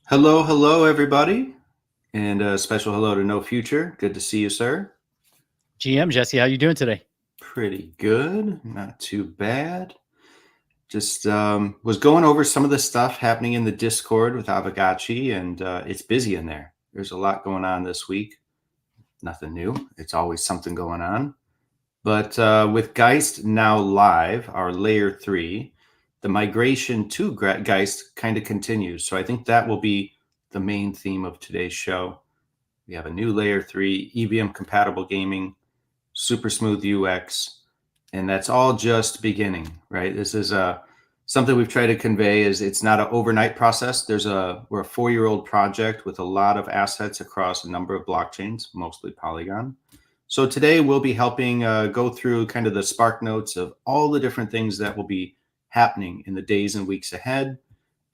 Hello, hello, everybody, and a special hello to No Future. Good to see you, sir. GM Jesse, how you doing today? Pretty good, not too bad. Just was going over some of the stuff happening in the Discord with Aavegotchi, and it's busy in there. There's a lot going on this week. Nothing new. It's always something going on. But with Geist now live, our layer 3, the migration to Geist kind of continues. So I think that will be the main theme of today's show. We have a new layer 3 EVM compatible gaming, super smooth UX, and that's all just beginning, right? This is something we've tried to convey is it's not an overnight process. We're a 4-year-old project with a lot of assets across a number of blockchains, mostly Polygon. So today we'll be helping go through kind of the spark notes of all the different things that will be happening in the days and weeks ahead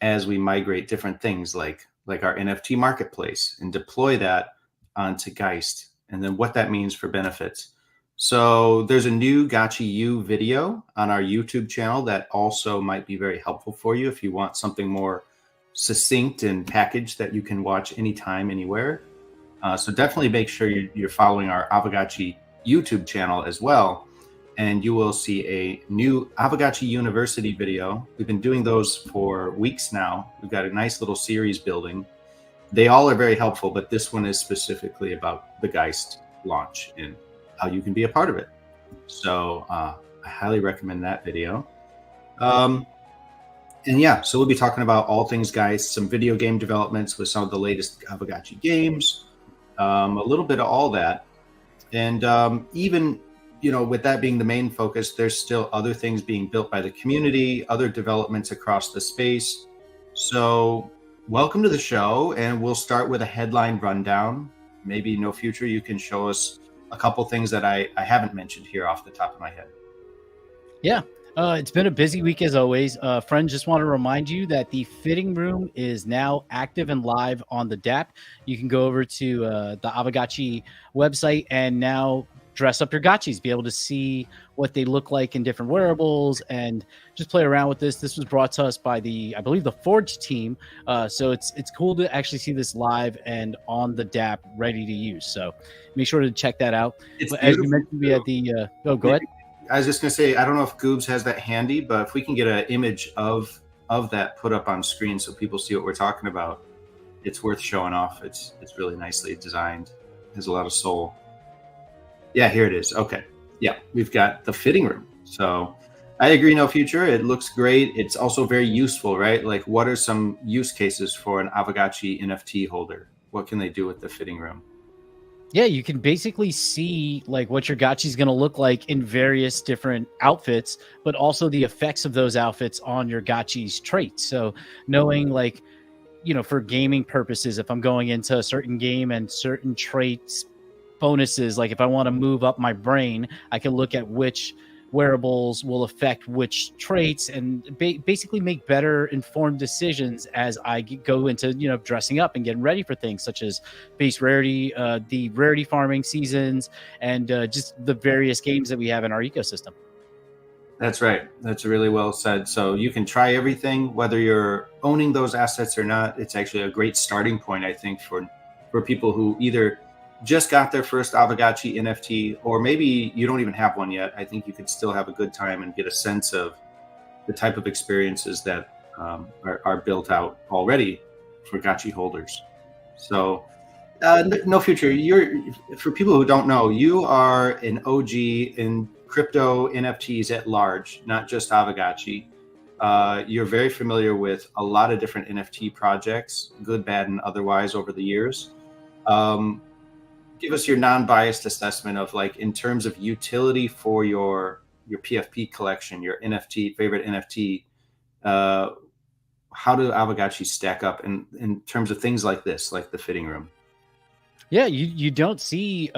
as we migrate different things like our NFT marketplace and deploy that onto Geist, and then what that means for benefits. So there's a new Gotchi U video on our YouTube channel that also might be very helpful for you if you want something more succinct and packaged that you can watch anytime, anywhere. So definitely make sure you're following our Aavegotchi YouTube channel as well, and you will see a new Aavegotchi University video. We've been doing those for weeks now. We've got a nice little series building. They all are very helpful, but this one is specifically about the Geist launch and how you can be a part of it. So I highly recommend that video. And yeah, so we'll be talking about all things Geist, some video game developments with some of the latest Aavegotchi games, a little bit of all that. And even, with that being the main focus, there's still other things being built by the community, other developments across the space. So welcome to the show, and we'll start with a headline rundown. Maybe No Future, you can show us a couple things that I haven't mentioned here off the top of my head. Yeah, it's been a busy week as always. Friends, just want to remind you that the fitting room is now active and live on the DApp. You can go over to the Aavegotchi website and now dress up your gotchis, be able to see what they look like in different wearables and just play around with this. This was brought to us by I believe the Forge team. So it's cool to actually see this live and on the DApp ready to use. So make sure to check that out. It's as you mentioned, we had go ahead. I was just going to say, I don't know if Goobs has that handy, but if we can get an image of that put up on screen so people see what we're talking about, it's worth showing off. It's really nicely designed. It has a lot of soul. Yeah, here it is. Okay. Yeah, we've got the fitting room. So I agree, No Future. It looks great. It's also very useful, right? Like, what are some use cases for an Aavegotchi NFT holder? What can they do with the fitting room? Yeah, you can basically see like what your gotchi is going to look like in various different outfits, but also the effects of those outfits on your gotchi's traits. So knowing like, for gaming purposes, if I'm going into a certain game and certain traits, bonuses, like if I want to move up my brain, I can look at which wearables will affect which traits and basically make better informed decisions as I go into, dressing up and getting ready for things such as base rarity, the rarity farming seasons, and just the various games that we have in our ecosystem. That's right. That's really well said. So you can try everything, whether you're owning those assets or not. It's actually a great starting point, I think, for people who either just got their first Aavegotchi NFT, or maybe you don't even have one yet. I think you could still have a good time and get a sense of the type of experiences that are built out already for Gotchi holders. So No Future, for people who don't know, you are an OG in crypto NFTs at large, not just Aavegotchi. You're very familiar with a lot of different NFT projects, good, bad, and otherwise over the years. Give us your non-biased assessment of, like, in terms of utility for your PFP collection, your favorite NFT. How do Aavegotchi stack up in terms of things like this, like the fitting room? Yeah, you don't see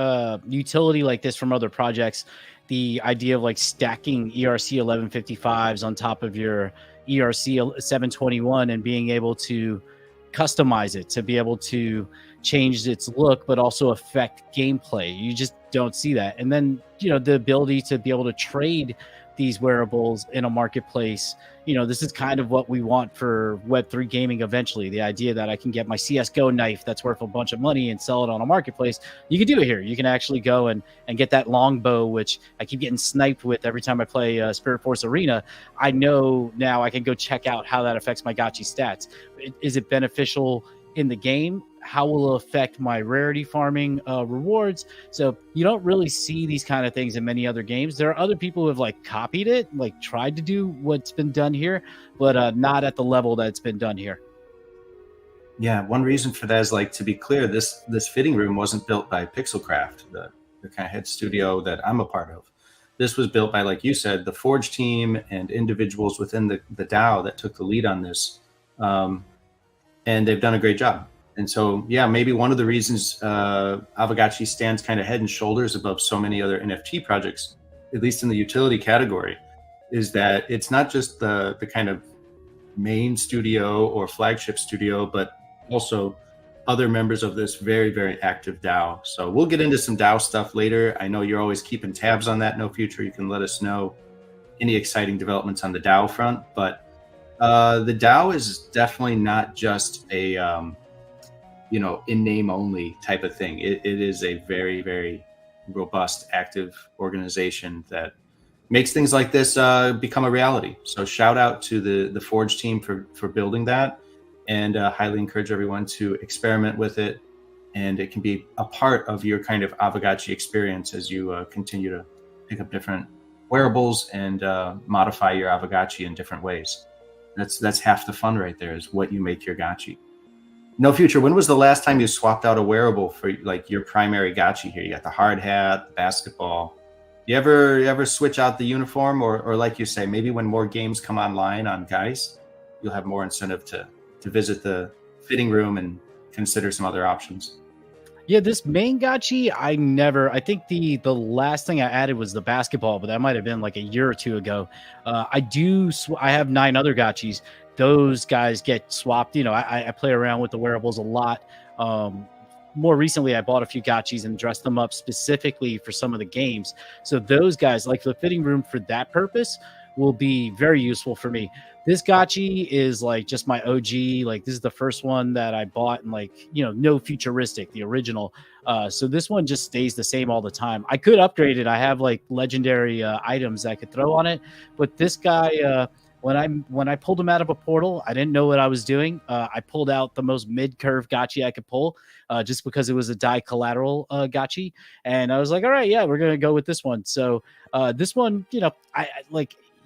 utility like this from other projects. The idea of like stacking ERC 1155s on top of your ERC 721 and being able to customize it to be able to change its look, but also affect gameplay. You just don't see that. And then, the ability to be able to trade these wearables in a marketplace. This is kind of what we want for Web3 gaming eventually. The idea that I can get my CSGO knife that's worth a bunch of money and sell it on a marketplace. You can do it here. You can actually go and get that longbow, which I keep getting sniped with every time I play Spirit Force Arena. I know now I can go check out how that affects my gachi stats. Is it beneficial in the game? How will it affect my rarity farming rewards? So you don't really see these kind of things in many other games. There are other people who have like copied it, like tried to do what's been done here, but not at the level that's been done here. Yeah, one reason for that is, like, to be clear, this fitting room wasn't built by Pixelcraft, the kind of head studio that I'm a part of. This was built by, like you said, the Forge team and individuals within the DAO that took the lead on this. And they've done a great job. And so, yeah, maybe one of the reasons Aavegotchi stands kind of head and shoulders above so many other NFT projects, at least in the utility category, is that it's not just the kind of main studio or flagship studio, but also other members of this very, very active DAO. So we'll get into some DAO stuff later. I know you're always keeping tabs on that, No Future. You can let us know any exciting developments on the DAO front. But the DAO is definitely not just a in name only type of thing. It is a very, very robust, active organization that makes things like this become a reality. So shout out to the Forge team for building that, and highly encourage everyone to experiment with it. And it can be a part of your kind of Aavegotchi experience as you continue to pick up different wearables and modify your Aavegotchi in different ways. That's half the fun right there, is what you make your gachi. No Future, when was the last time you swapped out a wearable for like your primary gachi here? You got the hard hat, the basketball. You ever switch out the uniform, or like you say, maybe when more games come online on Geist, you'll have more incentive to visit the fitting room and consider some other options? Yeah, this main gachi, I think the last thing I added was the basketball, but that might have been like a year or two ago. I have 9 other gachis. Those guys get swapped. I play around with the wearables a lot. More recently, I bought a few gachis and dressed them up specifically for some of the games. So those guys, like the fitting room for that purpose, will be very useful for me. This gachi is like just my OG. Like, this is the first one that I bought, and no futuristic, the original. So this one just stays the same all the time. I could upgrade it. I have like legendary items I could throw on it, but this guy, when I pulled him out of a portal, I didn't know what I was doing. I pulled out the most mid-curve gachi I could pull, just because it was a die collateral gachi, and I was like, all right, yeah, we're gonna go with this one. So this one,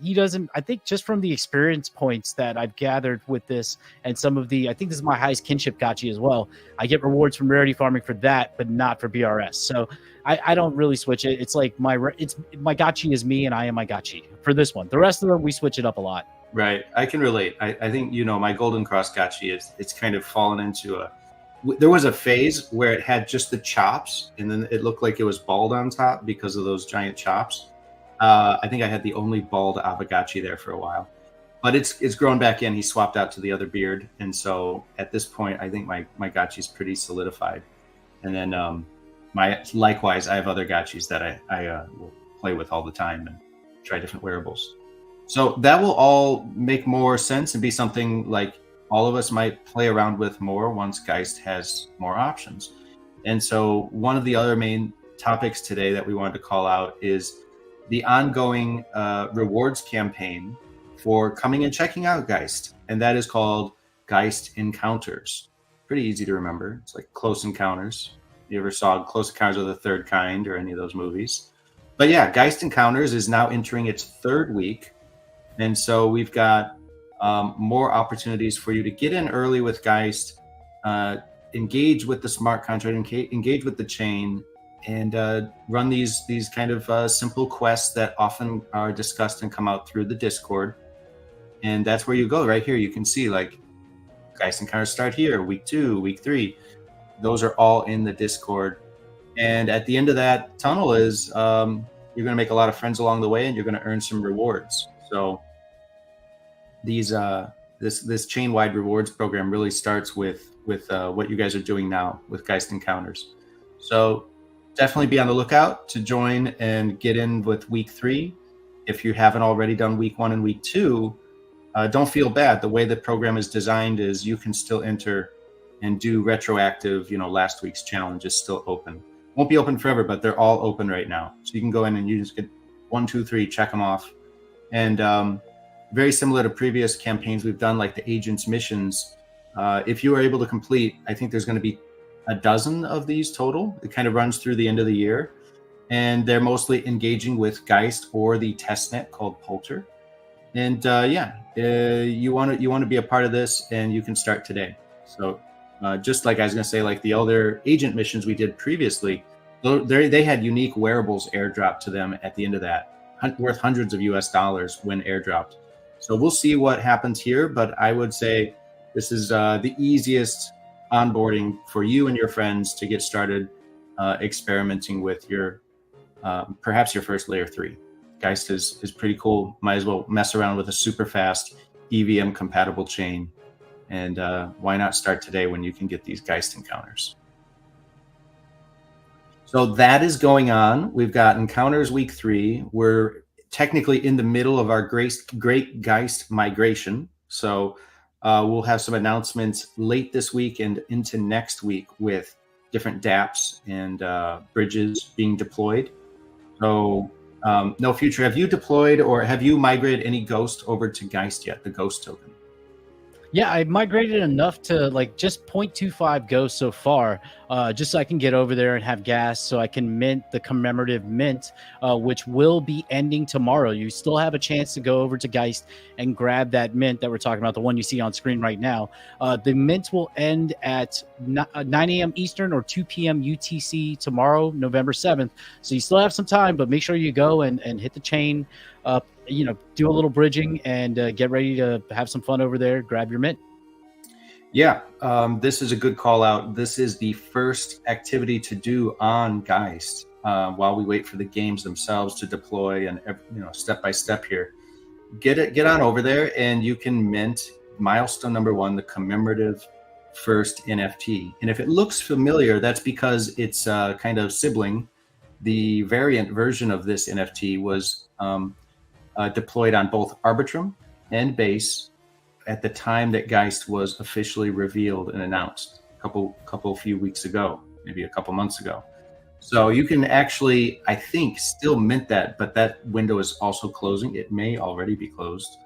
he doesn't. I think just from the experience points that I've gathered with this, and I think this is my highest kinship gachi as well. I get rewards from rarity farming for that, but not for BRS. So I don't really switch it. It's like my gachi is me, and I am my gachi for this one. The rest of them, we switch it up a lot. Right, I can relate. I think my Golden Cross gachi it's kind of fallen into there was a phase where it had just the chops, and then it looked like it was bald on top because of those giant chops. I think I had the only bald Aavegotchi there for a while, but it's grown back in. He swapped out to the other beard, and so at this point, I think my gachi's pretty solidified. And then likewise, I have other gachis that I will play with all the time and try different wearables. So that will all make more sense and be something like all of us might play around with more once Geist has more options. And so one of the other main topics today that we wanted to call out is the ongoing rewards campaign for coming and checking out Geist. And that is called Geist Encounters. Pretty easy to remember. It's like Close Encounters. You ever saw Close Encounters of the Third Kind or any of those movies? But yeah, Geist Encounters is now entering its 3rd week. And so we've got more opportunities for you to get in early with Geist, engage with the smart contract, engage with the chain, and run these kind of simple quests that often are discussed and come out through the Discord. And that's where you go. Right here, you can see like Geist Encounters start here, week 2, week 3. Those are all in the Discord. And at the end of that tunnel is you're going to make a lot of friends along the way, and you're going to earn some rewards. So this chain-wide rewards program really starts with what you guys are doing now with Geist Encounters. So definitely be on the lookout to join and get in with week 3. if you haven't already done week 1 and week 2, don't feel bad. The way the program is designed is you can still enter and do retroactive, last week's challenge is still open. Won't be open forever, but they're all open right now. So you can go in and you just get 1, 2, 3, check them off. And very similar to previous campaigns we've done, like the agents missions, if you are able to complete, I think there's going to be a dozen of these total. It kind of runs through the end of the year. And they're mostly engaging with Geist or the testnet called Polter. And you want to be a part of this, and you can start today. So just like I was going to say, like the other agent missions we did previously, they had unique wearables airdropped to them at the end of that, worth hundreds of US dollars when airdropped. So we'll see what happens here, but I would say this is the easiest onboarding for you and your friends to get started experimenting with your perhaps your first layer 3. Geist is pretty cool. Might as well mess around with a super fast EVM compatible chain. And why not start today when you can get these Geist encounters? So that is going on. We've got encounters week 3. We're technically in the middle of our great Geist migration. So we'll have some announcements late this week and into next week with different dApps and bridges being deployed. So no future. Have you deployed or have you migrated any Ghost over to Geist yet, the Ghost token? Yeah, I migrated enough to like just 0.25 Ghost so far, just so I can get over there and have gas so I can mint the commemorative mint, which will be ending tomorrow. You still have a chance to go over to Geist and grab that mint that we're talking about, the one you see on screen right now. The mint will end at 9 a.m. Eastern or 2 p.m. UTC tomorrow, November 7th. So you still have some time, but make sure you go and hit the chain up. Do a little bridging and get ready to have some fun over there. Grab your mint. Yeah, this is a good call out. This is the first activity to do on Geist while we wait for the games themselves to deploy and step by step here. Get on over there and you can mint milestone number 1, the commemorative first NFT. And if it looks familiar, that's because it's kind of sibling. The variant version of this NFT was deployed on both Arbitrum and Base at the time that Geist was officially revealed and announced a few weeks ago, maybe a couple months ago. So you can actually, I think, still mint that, but that window is also closing. It may already be closed.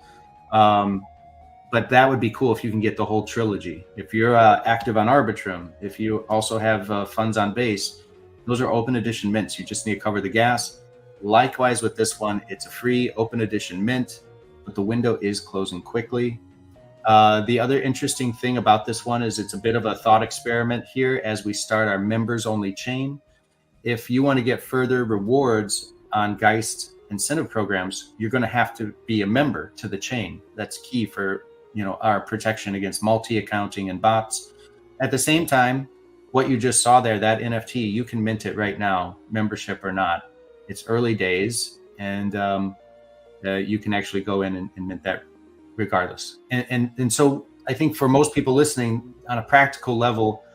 But that would be cool if you can get the whole trilogy. If you're active on Arbitrum, if you also have funds on Base, those are open edition mints. You just need to cover the gas. Likewise with this one, it's a free open edition mint, but the window is closing quickly. The other interesting thing about this one is it's a bit of a thought experiment here as we start our members only chain. If you want to get further rewards on Geist incentive programs, you're going to have to be a member to the chain. That's key for our protection against multi-accounting and bots. At the same time, what you just saw there, that NFT, you can mint it right now, membership or not. It's early days, and you can actually go in and mint that regardless. And so I think for most people listening, on a practical level,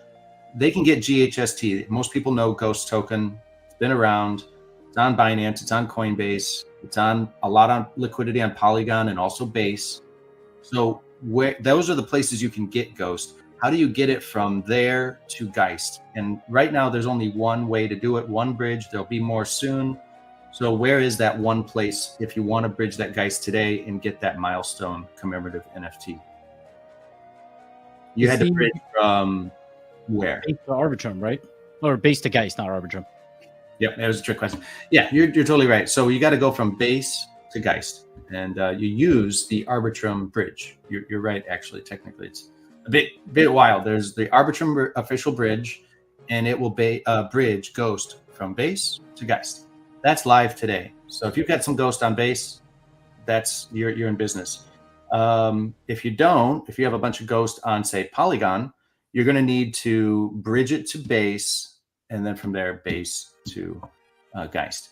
they can get GHST. Most people know Ghost token. It's been around. It's on Binance. It's on Coinbase. It's on a lot on liquidity on Polygon and also Base. So those are the places you can get Ghost. How do you get it from there to Geist? And right now, there's only one way to do it, one bridge. There'll be more soon. So where is that one place if you want to bridge that Geist today and get that milestone commemorative NFT? You had to bridge from where? Base to Arbitrum, right? Or Base to Geist, not Arbitrum. Yep, that was a trick question. Yeah, you're totally right. So you got to go from Base to Geist, and you use the Arbitrum bridge. You're right, actually. Technically, it's a bit wild. There's the Arbitrum official bridge, and it will bridge Ghost from Base to Geist. That's live today. So if you've got some Ghost on Base, you're in business. If you have a bunch of Ghost on, say, Polygon, you're going to need to bridge it to Base, and then from there, Base to Geist.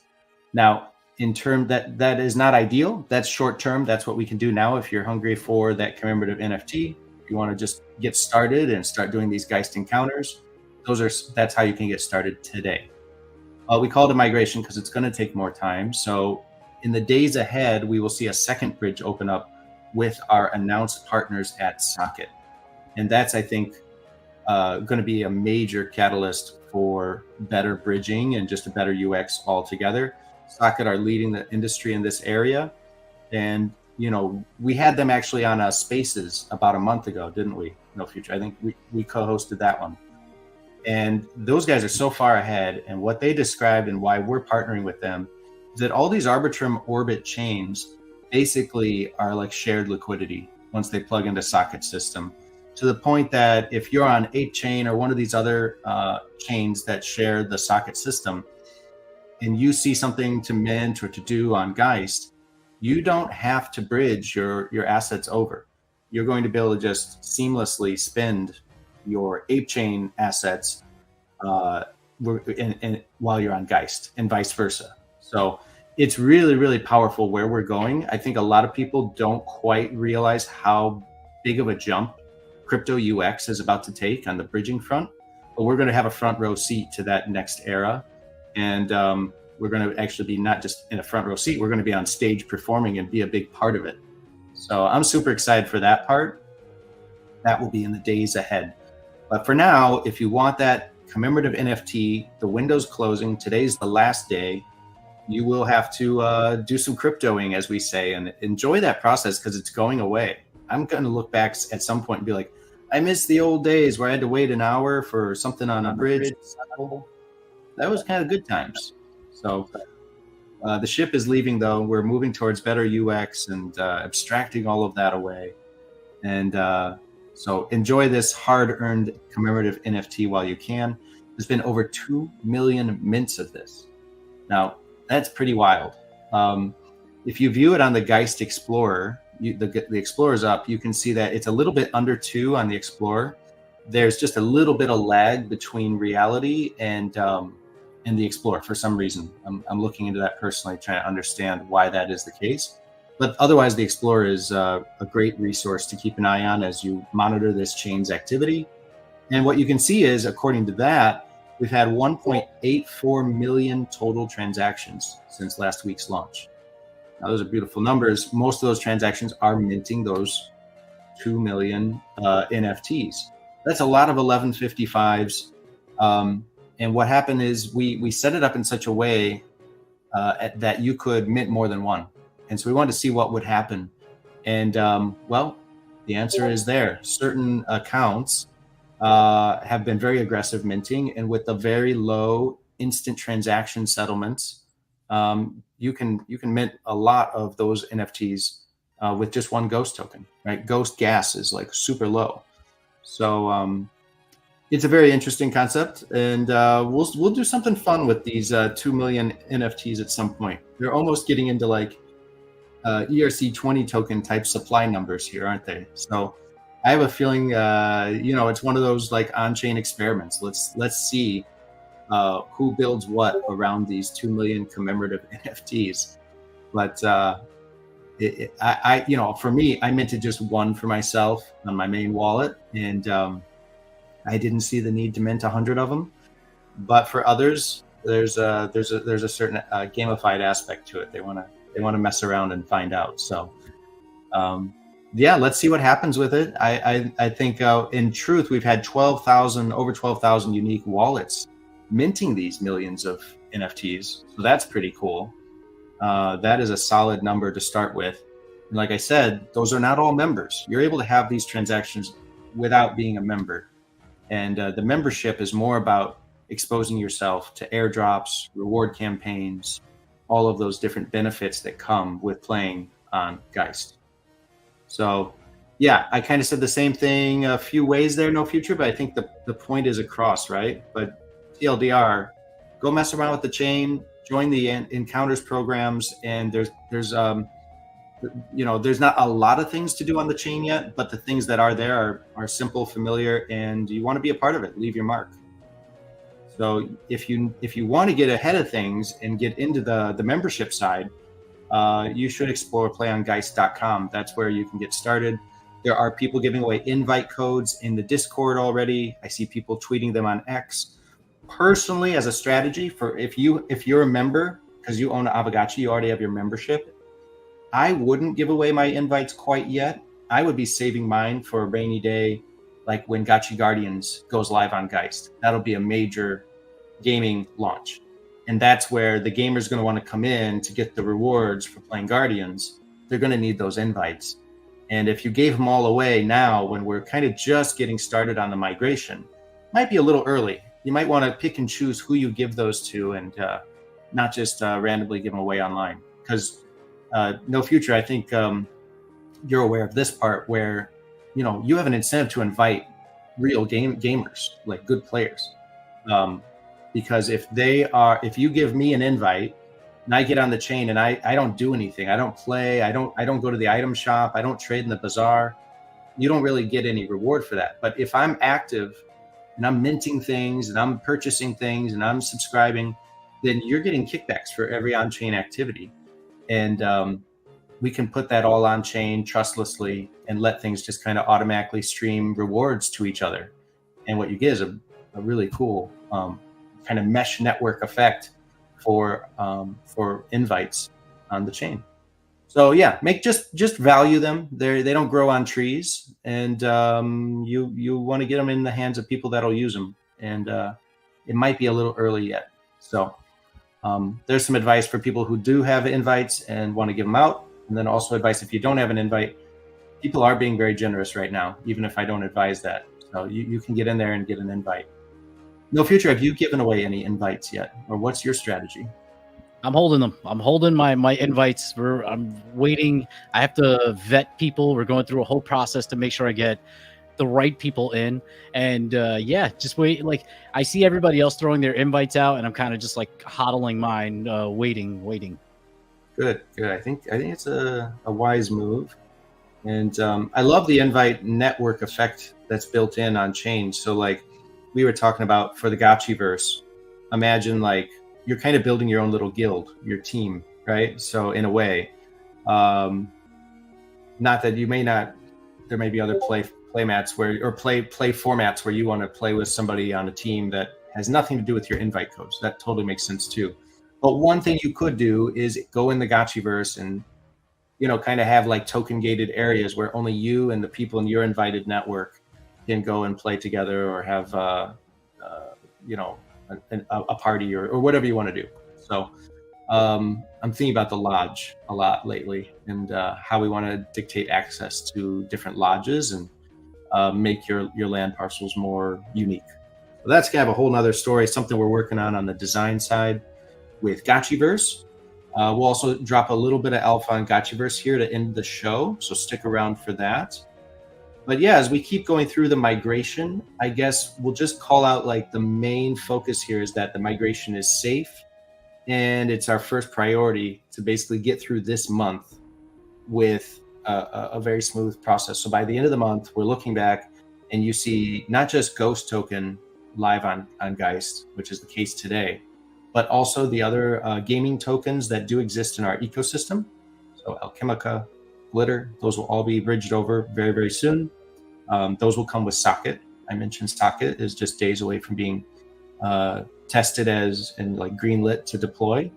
Now, in term that is not ideal. That's short term. That's what we can do now. If you're hungry for that commemorative NFT, if you want to just get started and start doing these Geist encounters, that's how you can get started today. We call it a migration because it's going to take more time. So in the days ahead, we will see a second bridge open up with our announced partners at Socket. And that's, I think, going to be a major catalyst for better bridging and just a better UX altogether. Socket are leading the industry in this area. And, we had them actually on Spaces about a month ago, didn't we? No Future. I think we co-hosted that one. And those guys are so far ahead. And what they described and why we're partnering with them is that all these Arbitrum Orbit chains basically are like shared liquidity once they plug into Socket system, to the point that if you're on 8chain or one of these other chains that share the Socket system, and you see something to mint or to do on Geist, you don't have to bridge your assets over. You're going to be able to just seamlessly spend your 8chain assets while you're on Geist, and vice versa. So it's really, really powerful where we're going. I think a lot of people don't quite realize how big of a jump crypto UX is about to take on the bridging front, but we're going to have a front row seat to that next era. And we're going to actually be not just in a front row seat, we're going to be on stage performing and be a big part of it. So I'm super excited for that part. That will be in the days ahead. But for now, if you want that commemorative NFT, the window's closing. Today's the last day. You will have to do some cryptoing, as we say, and enjoy that process because it's going away. I'm going to look back at some point and be like, I miss the old days where I had to wait an hour for something on a bridge. That was kind of good times. So the ship is leaving, though. We're moving towards better UX and abstracting all of that away. And so enjoy this hard-earned commemorative NFT while you can. There's been over 2 million mints of this. Now, that's pretty wild. If you view it on the Geist Explorer, the Explorer's up, you can see that it's a little bit under 2 on the Explorer. There's just a little bit of lag between reality and the Explorer for some reason. I'm looking into that personally, trying to understand why that is the case. But otherwise, the Explorer is a great resource to keep an eye on as you monitor this chain's activity. And what you can see is, according to that, we've had 1.84 million total transactions since last week's launch. Now, those are beautiful numbers. Most of those transactions are minting those 2 million NFTs. That's a lot of 1155s. And what happened is we set it up in such a way that you could mint more than one. And so we wanted to see what would happen. And well, the answer is there. Certain accounts have been very aggressive minting, and with the very low instant transaction settlements, you can mint a lot of those NFTs with just one Ghost token, right? Ghost gas is like super low. So it's a very interesting concept, and we'll do something fun with these 2 million NFTs at some point. They're almost getting into like ERC20 token type supply numbers here, aren't they? So I have a feeling, it's one of those like on-chain experiments. Let's see who builds what around these 2 million commemorative NFTs. But for me, I minted just one for myself on my main wallet, and I didn't see the need to mint 100 of them. But for others, there's a certain gamified aspect to it. They want to mess around and find out. So let's see what happens with it. I think in truth, we've had over 12,000 unique wallets minting these millions of NFTs. So that's pretty cool. That is a solid number to start with. And like I said, those are not all members. You're able to have these transactions without being a member. And the membership is more about exposing yourself to airdrops, reward campaigns, all of those different benefits that come with playing on Geist. So yeah, I kind of said the same thing a few ways there, No Future, but I think the point is across, right? But TLDR, go mess around with the chain, join the encounters programs, and there's not a lot of things to do on the chain yet, but the things that are there are simple, familiar, and you want to be a part of it. Leave your mark. So if you want to get ahead of things and get into the membership side, you should explore playongeist.com. That's where you can get started. There are people giving away invite codes in the Discord already. I see people tweeting them on X. Personally, as a strategy for if you're a member, because you own Aavegotchi, you already have your membership. I wouldn't give away my invites quite yet. I would be saving mine for a rainy day, like when Gotchi Guardians goes live on Geist. That'll be a major gaming launch. And that's where the gamer's going to want to come in to get the rewards for playing Guardians. They're going to need those invites. And if you gave them all away now, when we're kind of just getting started on the migration, might be a little early. You might want to pick and choose who you give those to, and not just randomly give them away online. Because No Future, I think you're aware of this part where, you have an incentive to invite real gamers, like good players. Because if you give me an invite and I get on the chain and I don't do anything, I don't play, I don't go to the item shop, I don't trade in the bazaar, you don't really get any reward for that. But if I'm active and I'm minting things and I'm purchasing things and I'm subscribing, then you're getting kickbacks for every on-chain activity. And we can put that all on chain trustlessly and let things just kind of automatically stream rewards to each other. And what you get is a really cool kind of mesh network effect for invites on the chain. So yeah, just value them. They don't grow on trees, and you want to get them in the hands of people that'll use them. And it might be a little early yet. So there's some advice for people who do have invites and want to give them out. And then also advice if you don't have an invite. People are being very generous right now, even if I don't advise that. So you can get in there and get an invite. No Future, have you given away any invites yet? Or what's your strategy? I'm holding them. I'm holding my invites. I'm waiting. I have to vet people. We're going through a whole process to make sure I get the right people in. And just wait. Like, I see everybody else throwing their invites out, and I'm kind of just like hodling mine, waiting. Good. I think it's a wise move. And I love the invite network effect that's built in on chain. So like we were talking about for the Gotchiverse, imagine like you're kind of building your own little guild, your team, right? So in a way, not that you may not, there may be other play formats where you want to play with somebody on a team that has nothing to do with your invite codes. That totally makes sense too. But one thing you could do is go in the Gotchiverse and, kind of have like token gated areas where only you and the people in your invited network can go and play together, or have, a party or whatever you want to do. So I'm thinking about the lodge a lot lately, and how we want to dictate access to different lodges and make your land parcels more unique. So that's kind of a whole nother story, something we're working on the design side with Gotchiverse. We'll also drop a little bit of alpha on Gotchiverse here to end the show, so stick around for that. But yeah, as we keep going through the migration, I guess we'll just call out like the main focus here is that the migration is safe, and it's our first priority to basically get through this month with a very smooth process. So by the end of the month, we're looking back and you see not just Ghost token live on Geist, which is the case today, but also the other gaming tokens that do exist in our ecosystem. So Alchemica, Glitter, those will all be bridged over very, very soon. Those will come with Socket. I mentioned Socket is just days away from being tested and like greenlit to deploy.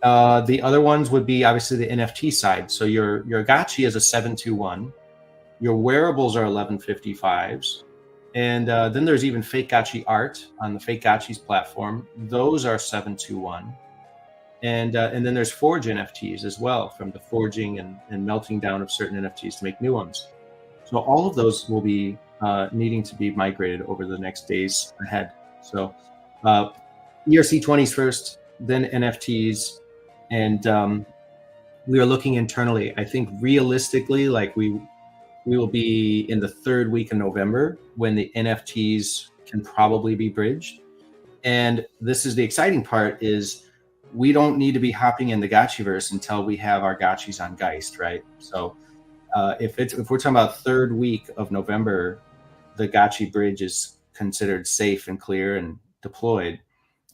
The other ones would be obviously the NFT side. So your Gotchi is a 721. Your wearables are 1155s. And then there's even Fake Gotchi art on the Fake Gotchi's platform. Those are 721. And then there's Forge NFTs as well, from the forging and melting down of certain NFTs to make new ones. So all of those will be needing to be migrated over the next days ahead. So ERC20s first, then NFTs. And we are looking internally. I think realistically, like we will be in the third week of November when the NFTs can probably be bridged. And this is the exciting part, is we don't need to be hopping in the Gotchiverse until we have our Gotchis on Geist, right? So if we're talking about third week of November, the Gotchi bridge is considered safe and clear and deployed,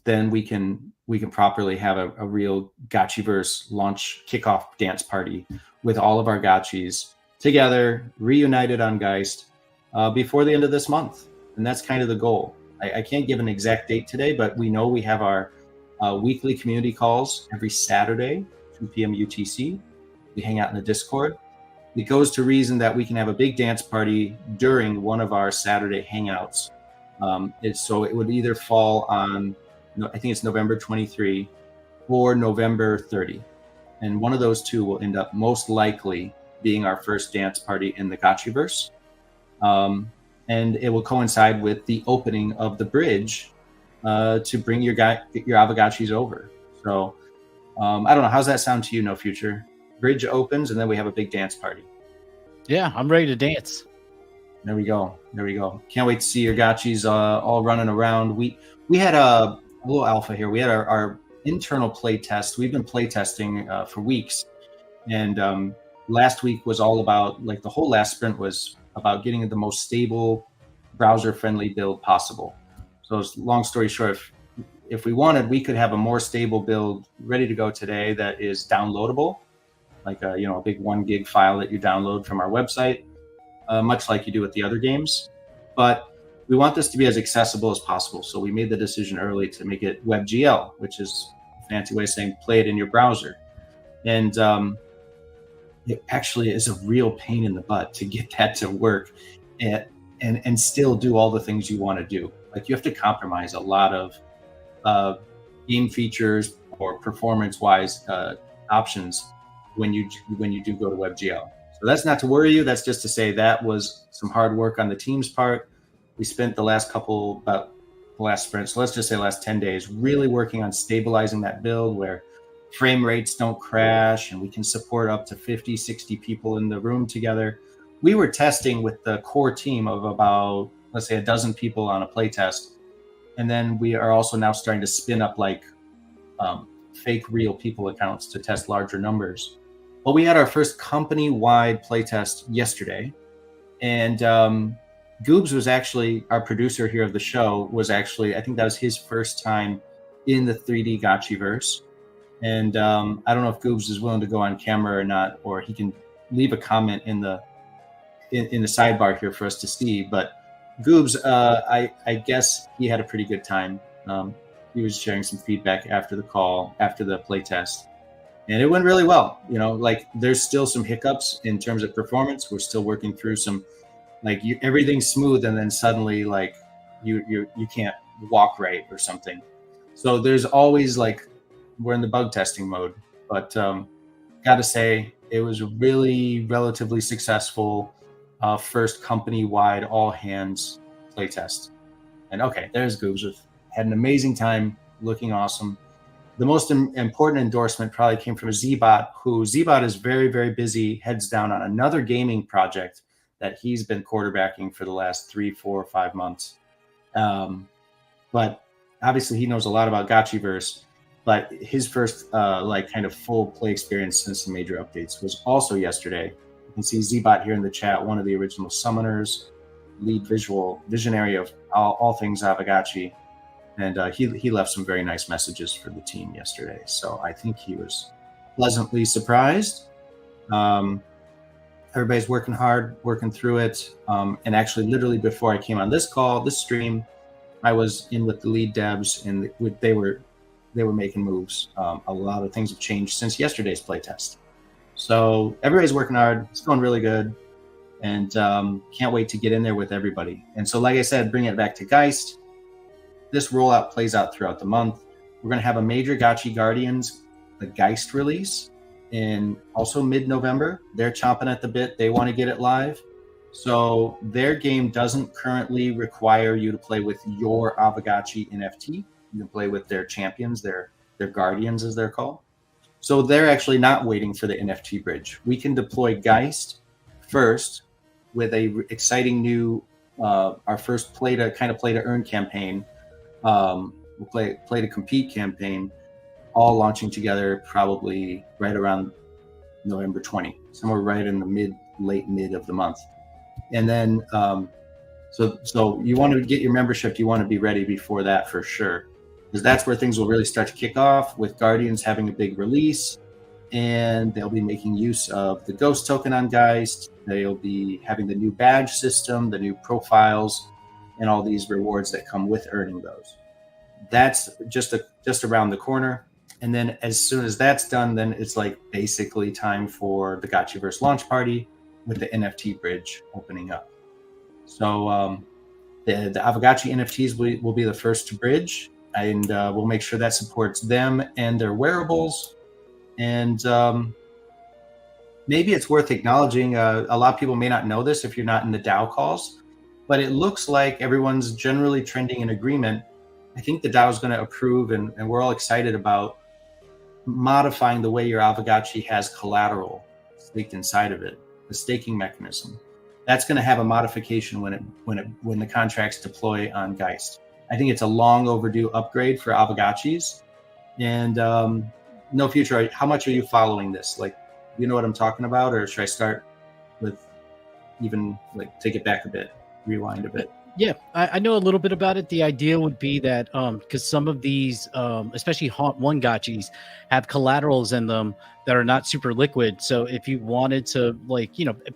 then we can properly have a real Gotchiverse launch kickoff dance party with all of our Gotchis together, reunited on Geist before the end of this month. And that's kind of the goal. I can't give an exact date today, but we know we have our weekly community calls every Saturday, 2 p.m. UTC. We hang out in the Discord. It goes to reason that we can have a big dance party during one of our Saturday hangouts. So it would either fall on, I think it's November 23 or November 30. And one of those two will end up most likely being our first dance party in the Gotchiverse. And it will coincide with the opening of the bridge to bring your Aavegotchis over. So I don't know. How's that sound to you, No Future? Bridge opens and then we have a big dance party. Yeah, I'm ready to dance. There we go. Can't wait to see your gotchis all running around. We had a little alpha here. We had our internal play test. We've been play testing for weeks. And last week was all about, like the whole last sprint was about getting the most stable browser-friendly build possible. So long story short, if we wanted, we could have a more stable build ready to go today that is downloadable, like a big 1 gig file that you download from our website, much like you do with the other games. But we want this to be as accessible as possible. So we made the decision early to make it WebGL, which is a fancy way of saying play it in your browser. And it actually is a real pain in the butt to get that to work and still do all the things you want to do. Like you have to compromise a lot of game features or performance-wise options when you do go to WebGL. So that's not to worry you. That's just to say that was some hard work on the team's part. We spent the last sprint, so let's just say last 10 days, really working on stabilizing that build where frame rates don't crash and we can support up to 50, 60 people in the room together. We were testing with the core team of about, let's say, a dozen people on a play test. And then we are also now starting to spin up like fake real people accounts to test larger numbers. Well, we had our first company-wide playtest yesterday, and Goobs was actually our producer here of the show. I think that was his first time in the 3D Gotchiverse, and I don't know if Goobs is willing to go on camera or not, or he can leave a comment in the sidebar here for us to see. But Goobs, I guess he had a pretty good time. He was sharing some feedback after the playtest. And it went really well. Like there's still some hiccups in terms of performance. We're still working through some, everything's smooth, and then suddenly like you can't walk right or something. So there's always we're in the bug testing mode. But gotta say, it was a really relatively successful first company-wide all hands playtest. And okay, there's Goobs. Had an amazing time, looking awesome. The most important endorsement probably came from Zbot, who Zbot is very, very busy, heads down on another gaming project that he's been quarterbacking for the last 3, 4, 5 months. But obviously he knows a lot about Gotchiverse, but his first kind of full play experience since the major updates was also yesterday. You can see Zbot here in the chat, one of the original summoners, lead visionary of all things Aavegotchi. And he left some very nice messages for the team yesterday. So I think he was pleasantly surprised. Everybody's working hard, working through it. And actually, literally before I came on this stream, I was in with the lead devs, and they were making moves. A lot of things have changed since yesterday's playtest. So everybody's working hard. It's going really good. And can't wait to get in there with everybody. And so, like I said, bring it back to Geist. This rollout plays out throughout the month. We're going to have a major Gotchi Guardians, the Geist release, in also mid-November. They're chomping at the bit. They want to get it live. So their game doesn't currently require you to play with your Aavegotchi NFT. You can play with their champions, their Guardians, as they're called. So they're actually not waiting for the NFT bridge. We can deploy Geist first with a exciting new, our first play to earn campaign. We'll play to compete campaign, all launching together probably right around November 20, somewhere right in the late mid of the month. And then so you want to get your membership, you want to be ready before that for sure, because that's where things will really start to kick off, with Guardians having a big release, and they'll be making use of the Ghost token on Geist. They'll be having the new badge system, the new profiles, and all these rewards that come with earning those. That's just around the corner. And then as soon as that's done, then it's like basically time for the Gotchiverse launch party with the NFT bridge opening up. So the Aavegotchi NFTs will be the first to bridge, and we'll make sure that supports them and their wearables. And maybe it's worth acknowledging, a lot of people may not know this if you're not in the DAO calls, but it looks like everyone's generally trending in agreement. I think the DAO is going to approve, and we're all excited about modifying the way your Aavegotchi has collateral staked inside of it, the staking mechanism. That's going to have a modification when the contracts deploy on Geist. I think it's a long overdue upgrade for Aavegotchis. And No Future, how much are you following this? Like, you know what I'm talking about, or should I start with even like take it back a bit, rewind a bit? Yeah, I know a little bit about it. The idea would be that because some of these, especially Haunt 1 gotchis, have collaterals in them that are not super liquid. So if you wanted to, like,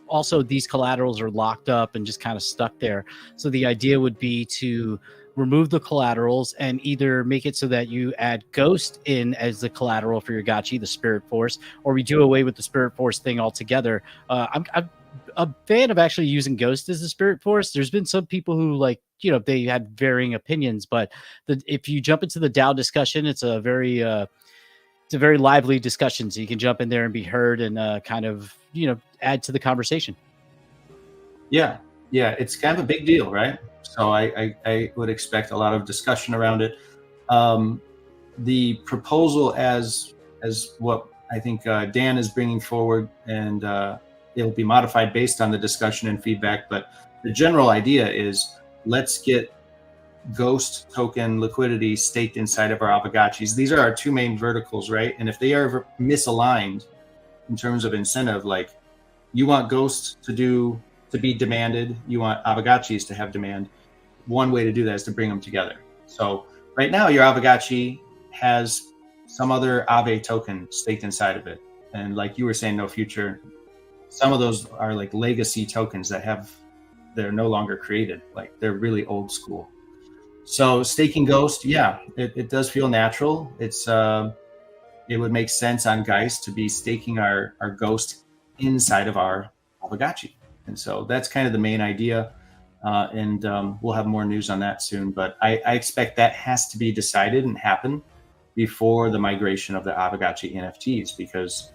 also these collaterals are locked up and just kind of stuck there. So the idea would be to remove the collaterals and either make it so that you add Ghost in as the collateral for your gotchi, the Spirit Force, or we do away with the Spirit Force thing altogether. I'm a fan of actually using Ghost as the Spirit Force. There's been some people who they had varying opinions, but if you jump into the DAO discussion, it's a very lively discussion. So you can jump in there and be heard and kind of add to the conversation. Yeah, it's kind of a big deal, right? So I would expect a lot of discussion around it. The proposal as what I think Dan is bringing forward, and it'll be modified based on the discussion and feedback. But the general idea is, let's get Ghost token liquidity staked inside of our Aavegotchis. These are our two main verticals, right? And if they are misaligned in terms of incentive, like you want Ghost to be demanded, you want Aavegotchis to have demand. One way to do that is to bring them together. So right now, your Aavegotchi has some other Aave token staked inside of it. And like you were saying, No Future, some of those are like legacy tokens they're no longer created. Like they're really old school. So staking Ghost, yeah, it does feel natural. It would make sense on Geist to be staking our Ghost inside of our Aavegotchi. And so that's kind of the main idea. And we'll have more news on that soon. But I expect that has to be decided and happen before the migration of the Aavegotchi NFTs, because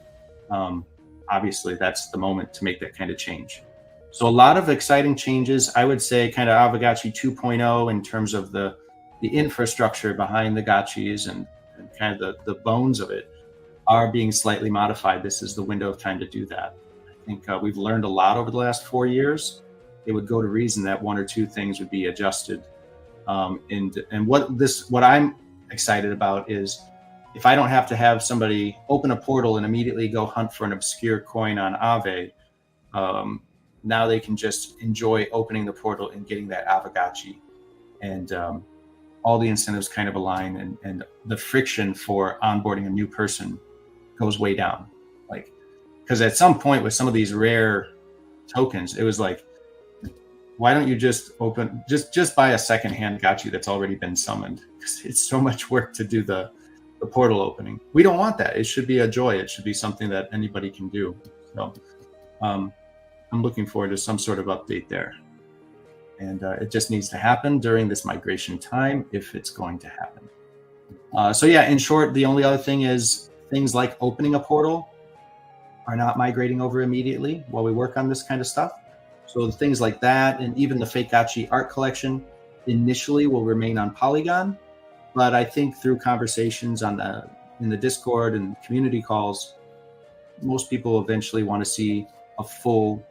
obviously that's the moment to make that kind of change. So a lot of exciting changes. I would say kind of Aavegotchi 2.0 in terms of the infrastructure behind the gotchis and kind of the bones of it are being slightly modified. This is the window of time to do that. I think we've learned a lot over the last 4 years. It would go to reason that one or two things would be adjusted. And what I'm excited about is, if I don't have to have somebody open a portal and immediately go hunt for an obscure coin on Aave, now they can just enjoy opening the portal and getting that Aavegotchi. And all the incentives kind of align, and the friction for onboarding a new person goes way down. Like, because at some point with some of these rare tokens, it was like, why don't you just buy a secondhand gotchi that's already been summoned? Because it's so much work to do the portal opening. We don't want that. It should be a joy. It should be something that anybody can do. So I'm looking forward to some sort of update there. And it just needs to happen during this migration time, if it's going to happen. So yeah, in short, the only other thing is things like opening a portal are not migrating over immediately while we work on this kind of stuff. So things like that, and even the fake gotchi art collection initially will remain on Polygon. But I think through conversations in the Discord and community calls, most people eventually want to see a full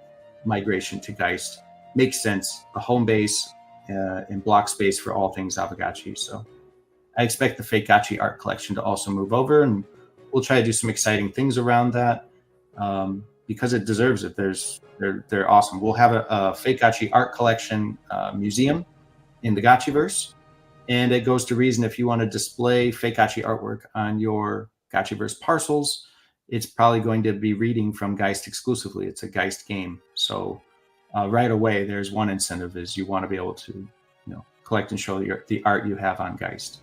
migration to Geist. Makes sense, a home base and block space for all things Aavegotchi. So I expect the fake gotchi art collection to also move over, and we'll try to do some exciting things around that because it deserves it. They're awesome. We'll have a fake gotchi art collection museum in the Gotchiverse. And it goes to reason, if you want to display fake gotchi artwork on your Gotchiverse parcels, it's probably going to be reading from Geist exclusively. It's a Geist game. So right away, there's one incentive is you want to be able to collect and show the art you have on Geist.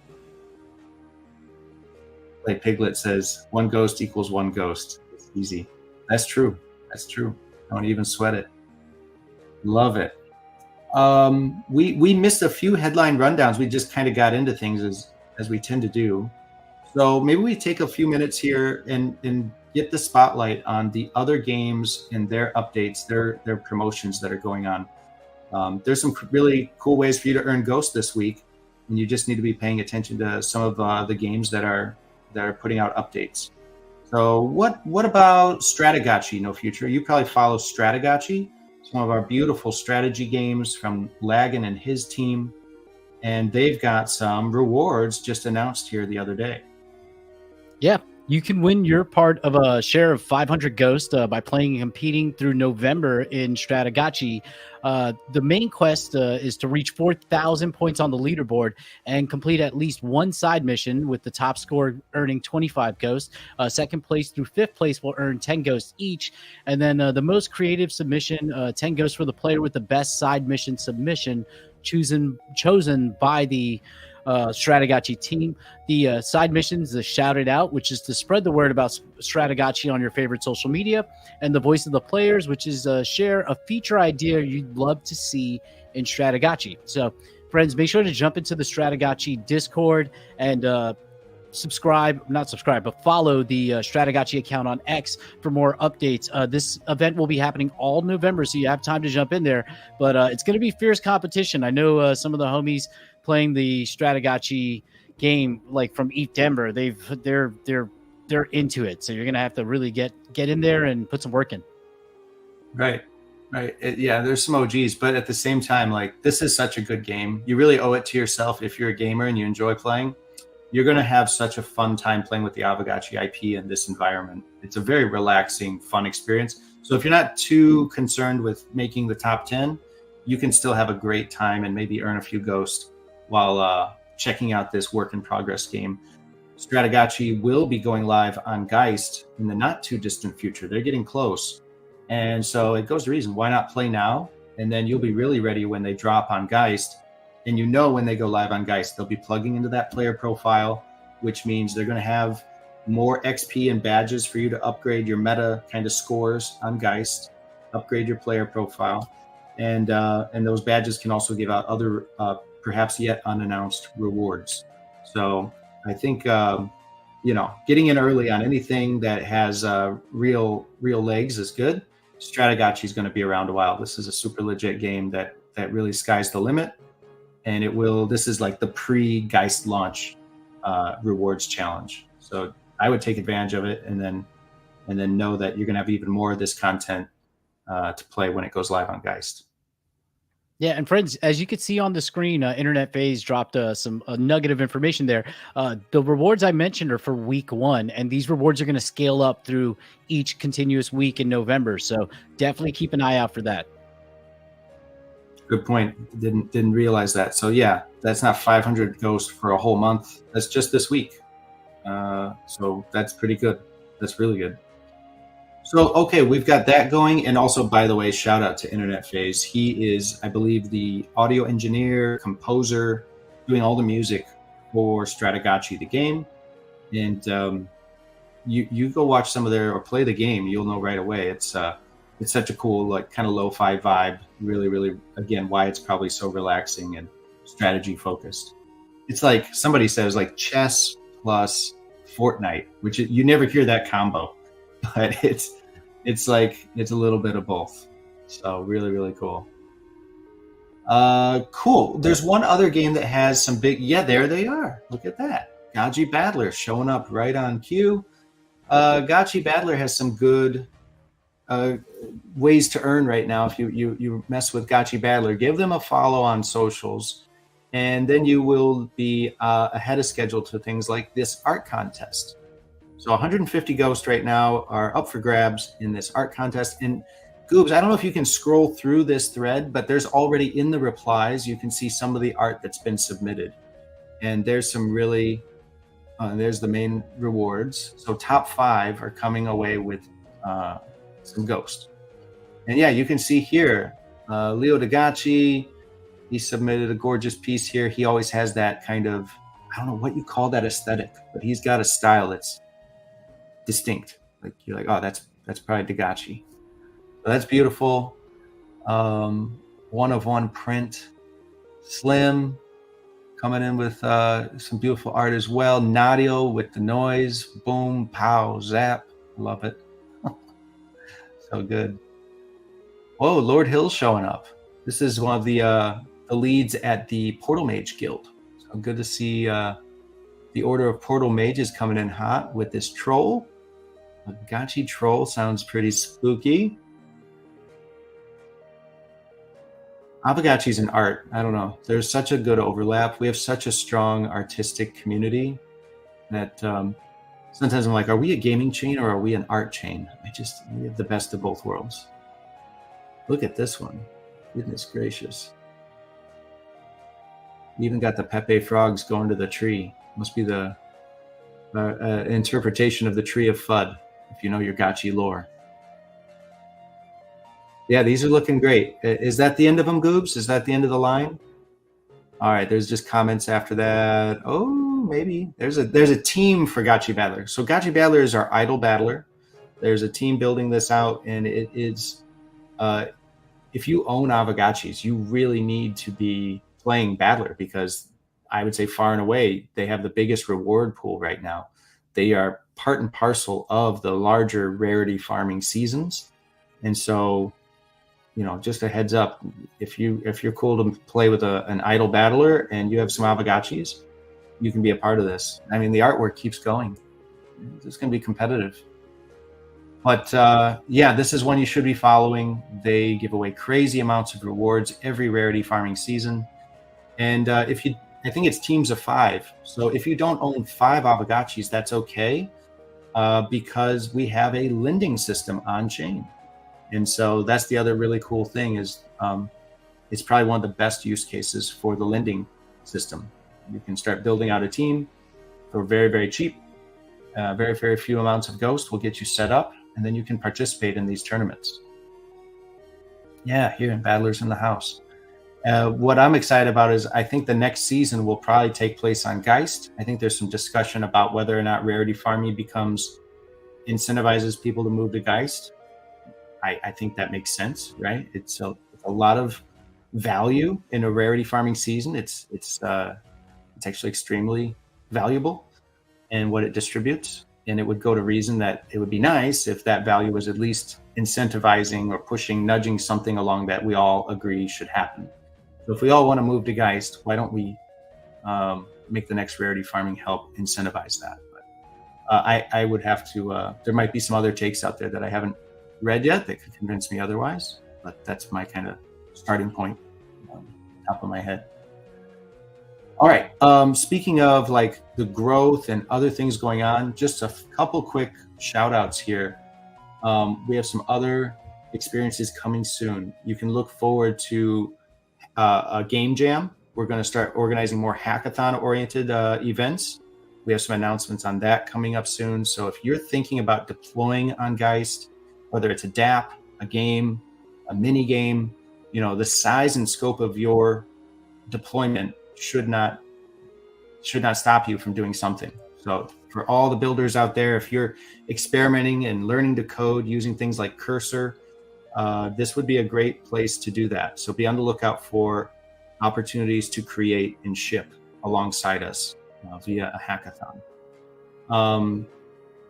like Piglet says, one ghost equals one ghost. It's easy. That's true. That's true. Don't even sweat it. Love it. We missed a few headline rundowns. We just kind of got into things as we tend to do. So maybe we take a few minutes here and get the spotlight on the other games and their updates, their promotions that are going on. There's some really cool ways for you to earn Ghost this week, and you just need to be paying attention to some of the games that are putting out updates. So what about Aavegotchi, No Future? You probably follow Aavegotchi. It's one of our beautiful strategy games from Lagan and his team, and they've got some rewards just announced here the other day. Yeah, you can win your part of a share of 500 Ghost by playing and competing through November in Aavegotchi. The main quest is to reach 4,000 points on the leaderboard and complete at least one side mission, with the top score earning 25 Ghosts. Second place through fifth place will earn 10 Ghosts each. And then the most creative submission, 10 Ghosts for the player with the best side mission submission, chosen by the Aavegotchi team. The side missions, the Shout It Out, which is to spread the word about Aavegotchi on your favorite social media, and the Voice of the Players, which is share a feature idea you'd love to see in Aavegotchi. So, friends, make sure to jump into the Aavegotchi Discord and follow the Aavegotchi account on X for more updates. This event will be happening all November, so you have time to jump in there. But it's going to be fierce competition. I know some of the homies playing the Aavegotchi game, like from East Denver, they're into it. So you're gonna have to really get in there and put some work in. Right. Yeah, there's some OGs, but at the same time, like, this is such a good game. You really owe it to yourself. If you're a gamer and you enjoy playing, you're gonna have such a fun time playing with the Aavegotchi IP in this environment. It's a very relaxing, fun experience. So if you're not too concerned with making the top 10, you can still have a great time and maybe earn a few Ghosts while checking out this work in progress game. Aavegotchi will be going live on Geist in the not too distant future. They're getting close. And so it goes to reason, why not play now? And then you'll be really ready when they drop on Geist. And when they go live on Geist, they'll be plugging into that player profile, which means they're going to have more XP and badges for you to upgrade your meta kind of scores on Geist, upgrade your player profile. And those badges can also give out other perhaps yet unannounced rewards. So I think getting in early on anything that has real legs is good. Aavegotchi is going to be around a while. This is a super legit game that really sky's the limit, and this is like the pre-Geist launch rewards challenge. So I would take advantage of it, and then know that you're going to have even more of this content to play when it goes live on Geist. Yeah, and friends, as you can see on the screen, Internet Phase dropped some nugget of information there. The rewards I mentioned are for week 1, and these rewards are going to scale up through each continuous week in November. So definitely keep an eye out for that. Good point. Didn't realize that. So yeah, that's not 500 Ghosts for a whole month. That's just this week. So that's pretty good. That's really good. So, okay, we've got that going. And also, by the way, shout out to Internet Phase. He is, I believe, the audio engineer, composer, doing all the music for Aavegotchi, the game. And you go watch some of or play the game, you'll know right away. It's such a cool, like, kind of lo-fi vibe. Really, really, again, why it's probably so relaxing and strategy focused. It's like somebody says, like, chess plus Fortnite, which you never hear that combo. But it's like it's a little bit of both. So really, really cool. Cool. There's one other game that has some big. Yeah, there they are. Look at that. Gotchi Battler showing up right on cue. Gotchi Battler has some good ways to earn right now. If you mess with Gotchi Battler, give them a follow on socials, and then you will be ahead of schedule to things like this art contest. So 150 Ghosts right now are up for grabs in this art contest. And Goobs, I don't know if you can scroll through this thread, but there's already in the replies, you can see some of the art that's been submitted. And there's some really, there's the main rewards. So top 5 are coming away with some Ghost. And yeah, you can see here, Leo Dagachi, he submitted a gorgeous piece here. He always has that kind of I don't know what you call that aesthetic, but he's got a style that's distinct. Like you're like, oh, that's probably Dagachi. So that's beautiful. One of one print, slim, coming in with some beautiful art as well. Nadio with the noise, boom, pow, zap. Love it. So good. Whoa, Lord Hill's showing up. This is one of the leads at the Portal Mage Guild. So good to see the Order of Portal Mages coming in hot with this troll. A Aavegotchi troll sounds pretty spooky. Aavegotchi's an art. I don't know. There's such a good overlap. We have such a strong artistic community that sometimes I'm like, are we a gaming chain or are we an art chain? We have the best of both worlds. Look at this one. Goodness gracious. We even got the Pepe frogs going to the tree. Must be the interpretation of the Tree of Fud, if you know your Gotchi lore. Yeah, these are looking great. Is that the end of them, Goobs? Is that the end of the line? All right, there's just comments after that. Oh, maybe. There's a team for Gotchi Battler. So Gotchi Battler is our idle battler. There's a team building this out, and it is... if you own Aavegotchis, you really need to be playing Battler because I would say far and away, they have the biggest reward pool right now. They are part and parcel of the larger rarity farming seasons. And so, just a heads up, if you're cool to play with an idle battler and you have some Aavegotchis, you can be a part of this. I mean, the artwork keeps going. It's going to be competitive. But yeah, this is one you should be following. They give away crazy amounts of rewards every rarity farming season. And I think it's teams of 5. So if you don't own 5 Aavegotchis, that's okay, because we have a lending system on chain. And so that's the other really cool thing is it's probably one of the best use cases for the lending system. You can start building out a team for very, very cheap. Very, very few amounts of Ghost will get you set up, and then you can participate in these tournaments. Yeah, here in Battlers in the House. What I'm excited about is I think the next season will probably take place on Geist. I think there's some discussion about whether or not rarity farming incentivizes people to move to Geist. I think that makes sense, right? It's a lot of value in a rarity farming season. It's actually extremely valuable in what it distributes. And it would go to reason that it would be nice if that value was at least incentivizing or nudging something along that we all agree should happen. So if we all want to move to Geist, why don't we make the next rarity farming help incentivize that? But I would have to, there might be some other takes out there that I haven't read yet that could convince me otherwise, but that's my kind of starting point, top of my head. All right. Speaking of like the growth and other things going on, just a couple quick shout outs here. We have some other experiences coming soon. You can look forward to a game jam. We're going to start organizing more hackathon oriented events. We have some announcements on that coming up soon. So if you're thinking about deploying on Geist, whether it's a DApp, a game, a mini game, the size and scope of your deployment should not stop you from doing something. So for all the builders out there, if you're experimenting and learning to code using things like Cursor, this would be a great place to do that. So be on the lookout for opportunities to create and ship alongside us via a hackathon.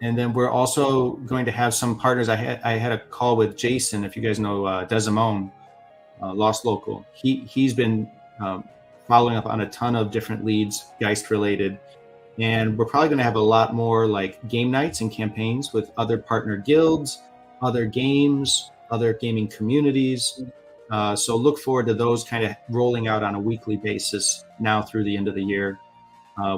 And then we're also going to have some partners. I had a call with Jason, if you guys know Desimone, Lost Local. He's been following up on a ton of different leads, Geist related. And we're probably going to have a lot more like game nights and campaigns with other partner guilds, other games, other gaming communities. So look forward to those kind of rolling out on a weekly basis now through the end of the year,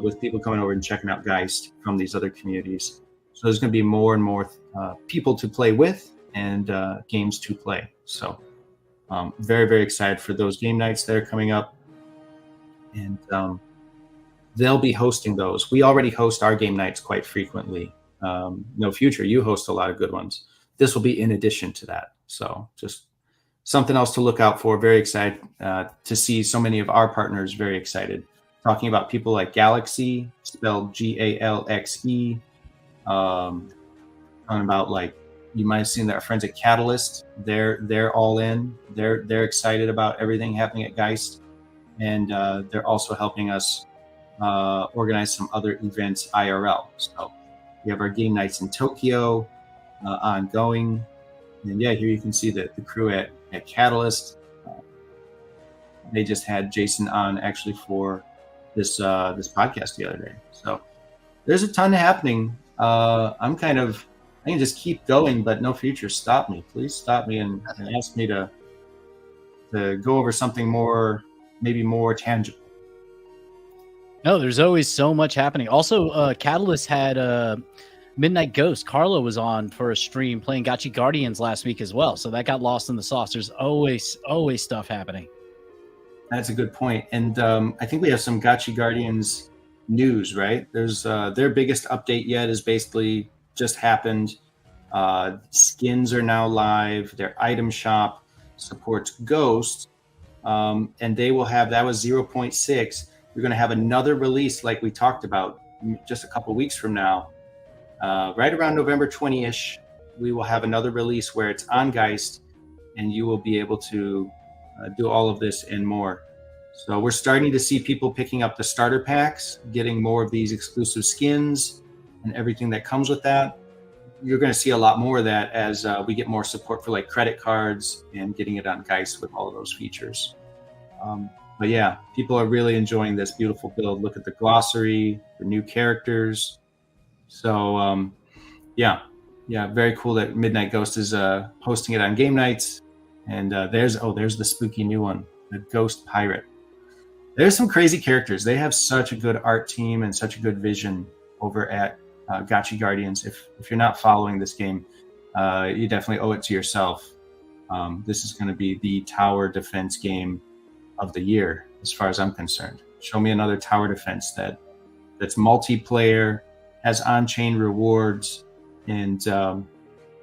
with people coming over and checking out Geist from these other communities. So there's going to be more and more people to play with and games to play. So very, very excited for those game nights that are coming up. And they'll be hosting those. We already host our game nights quite frequently. No Future, you host a lot of good ones. This will be in addition to that. So just something else to look out for. Very excited to see so many of our partners very excited talking about people like Galaxy, spelled Galaxe. Talking about, like, you might have seen that our friends at Catalyst, they're all in. They're excited about everything happening at Geist, and they're also helping us organize some other events IRL. So we have our game nights in Tokyo ongoing, and yeah, here you can see that the crew at Catalyst. They just had Jason on actually for this podcast the other day. So there's a ton happening. I can just keep going, but no future stop me. Please stop me and ask me to go over something more, maybe more tangible. No, there's always so much happening. Also, Catalyst had Midnight Ghost. Carlo was on for a stream playing Gotchi Guardians last week as well. So that got lost in the sauce. There's always stuff happening. That's a good point. And I think we have some Gotchi Guardians news, right? There's their biggest update yet is basically just happened. Skins are now live. Their item shop supports Ghost. And they will have, that was 0.6. We're going to have another release like we talked about just a couple weeks from now. Right around November 20-ish, we will have another release where it's on Geist, and you will be able to do all of this and more. So we're starting to see people picking up the starter packs, getting more of these exclusive skins and everything that comes with that. You're going to see a lot more of that as we get more support for like credit cards and getting it on Geist with all of those features. But yeah, people are really enjoying this beautiful build. Look at the glossary, the new characters. So yeah, very cool that Midnight Ghost is hosting it on game nights. And there's the spooky new one, the Ghost Pirate. There's some crazy characters. They have such a good art team and such a good vision over at Gotchi Guardians. If you're not following this game, you definitely owe it to yourself. This is going to be the tower defense game of the year, as far as I'm concerned. Show me another tower defense that's multiplayer, has on-chain rewards, and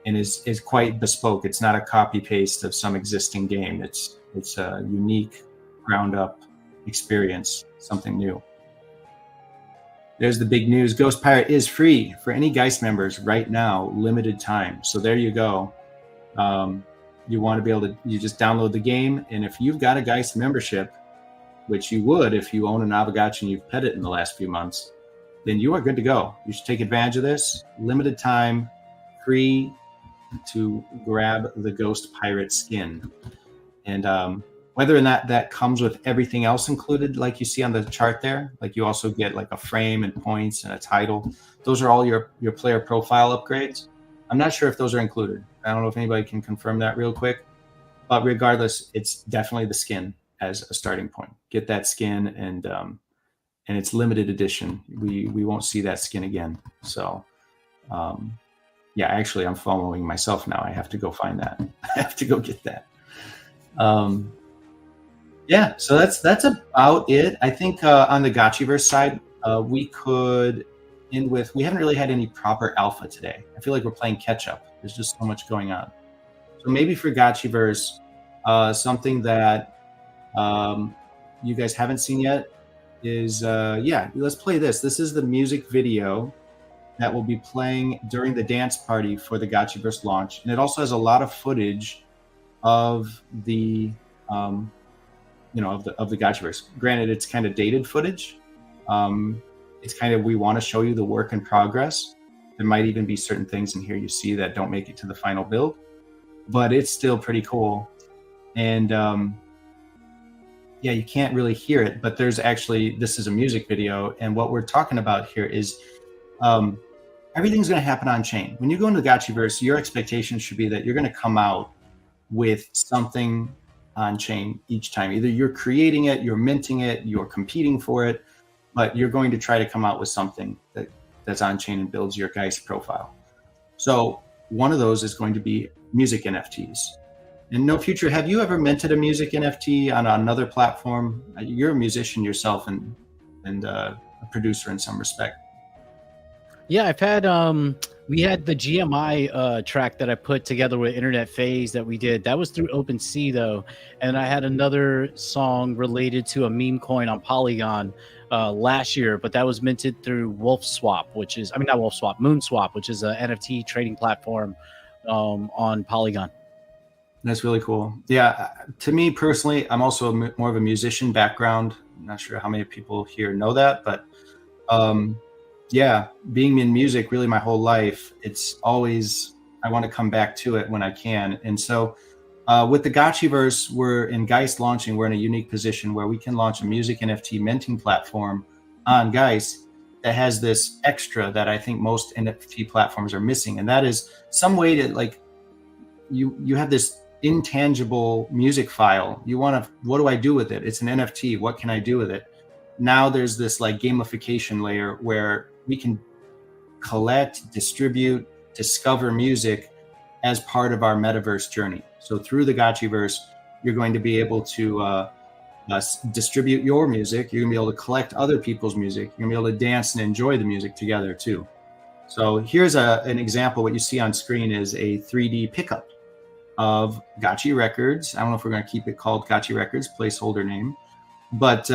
is quite bespoke. It's not a copy paste of some existing game. It's a unique, ground up experience, something new. There's the big news. Ghost Pirate is free for any Geist members right now, limited time. So there you go. You want to be able to, you just download the game, and if you've got a Geist membership, which you would if you own an Aavegotchi and you've pet it in the last few months, then you are good to go. You should take advantage of this. Limited time, free to grab the Ghost Pirate skin. And whether or not that comes with everything else included, like you see on the chart there, like you also get like a frame and points and a title. Those are all your player profile upgrades. I'm not sure if those are included. I don't know if anybody can confirm that real quick. But regardless, it's definitely the skin as a starting point. Get that skin, and it's limited edition. We won't see that skin again. So yeah, actually I'm following myself now. I have to go find that. I have to go get that. Yeah, so that's about it. I think on the Gotchiverse side, we could end with, we haven't really had any proper alpha today. I feel like we're playing catch up. There's just so much going on. So maybe for Gotchiverse, something that you guys haven't seen yet is, yeah, let's play this. This is the music video that will be playing during the dance party for the Gotchiverse launch. And it also has a lot of footage of the, of the Gotchiverse. Granted, it's kind of dated footage. It's kind of, we want to show you the work in progress. There might even be certain things in here you see that don't make it to the final build, but it's still pretty cool. And yeah, you can't really hear it, but there's actually, this is a music video. And what we're talking about here is everything's going to happen on chain. When you go into the Gotchiverse, your expectation should be that you're going to come out with something on chain each time. Either you're creating it, you're minting it, you're competing for it, but you're going to try to come out with something that's on chain and builds your Geist profile. So one of those is going to be music NFTs. In No Future, have you ever minted a music NFT on another platform? You're a musician yourself and a producer in some respect. Yeah, I've had We had the GMI track that I put together with Internet Phase that we did. That was through OpenSea though, and I had another song related to a meme coin on Polygon last year, but that was minted through Wolf Swap, which is, I mean, not Wolf Swap, Moon Swap, which is an NFT trading platform on Polygon. That's really cool. Yeah, to me personally, I'm also more of a musician background. I'm not sure how many people here know that, but yeah, being in music really my whole life, it's always, I want to come back to it when I can. And so with the Gotchiverse, we're in Geist launching, we're in a unique position where we can launch a music NFT minting platform on Geist that has this extra that I think most NFT platforms are missing. And that is some way to, like, you have this intangible music file. You want to, what do I do with it? It's an NFT. What can I do with it? Now there's this like gamification layer where we can collect, distribute, discover music as part of our metaverse journey. So through the Gotchiverse, you're going to be able to distribute your music. You're gonna be able to collect other people's music. You're gonna be able to dance and enjoy the music together too. So here's an example. What you see on screen is a 3D pickup of Gotchi Records. I don't know if we're going to keep it called Gotchi Records, placeholder name, but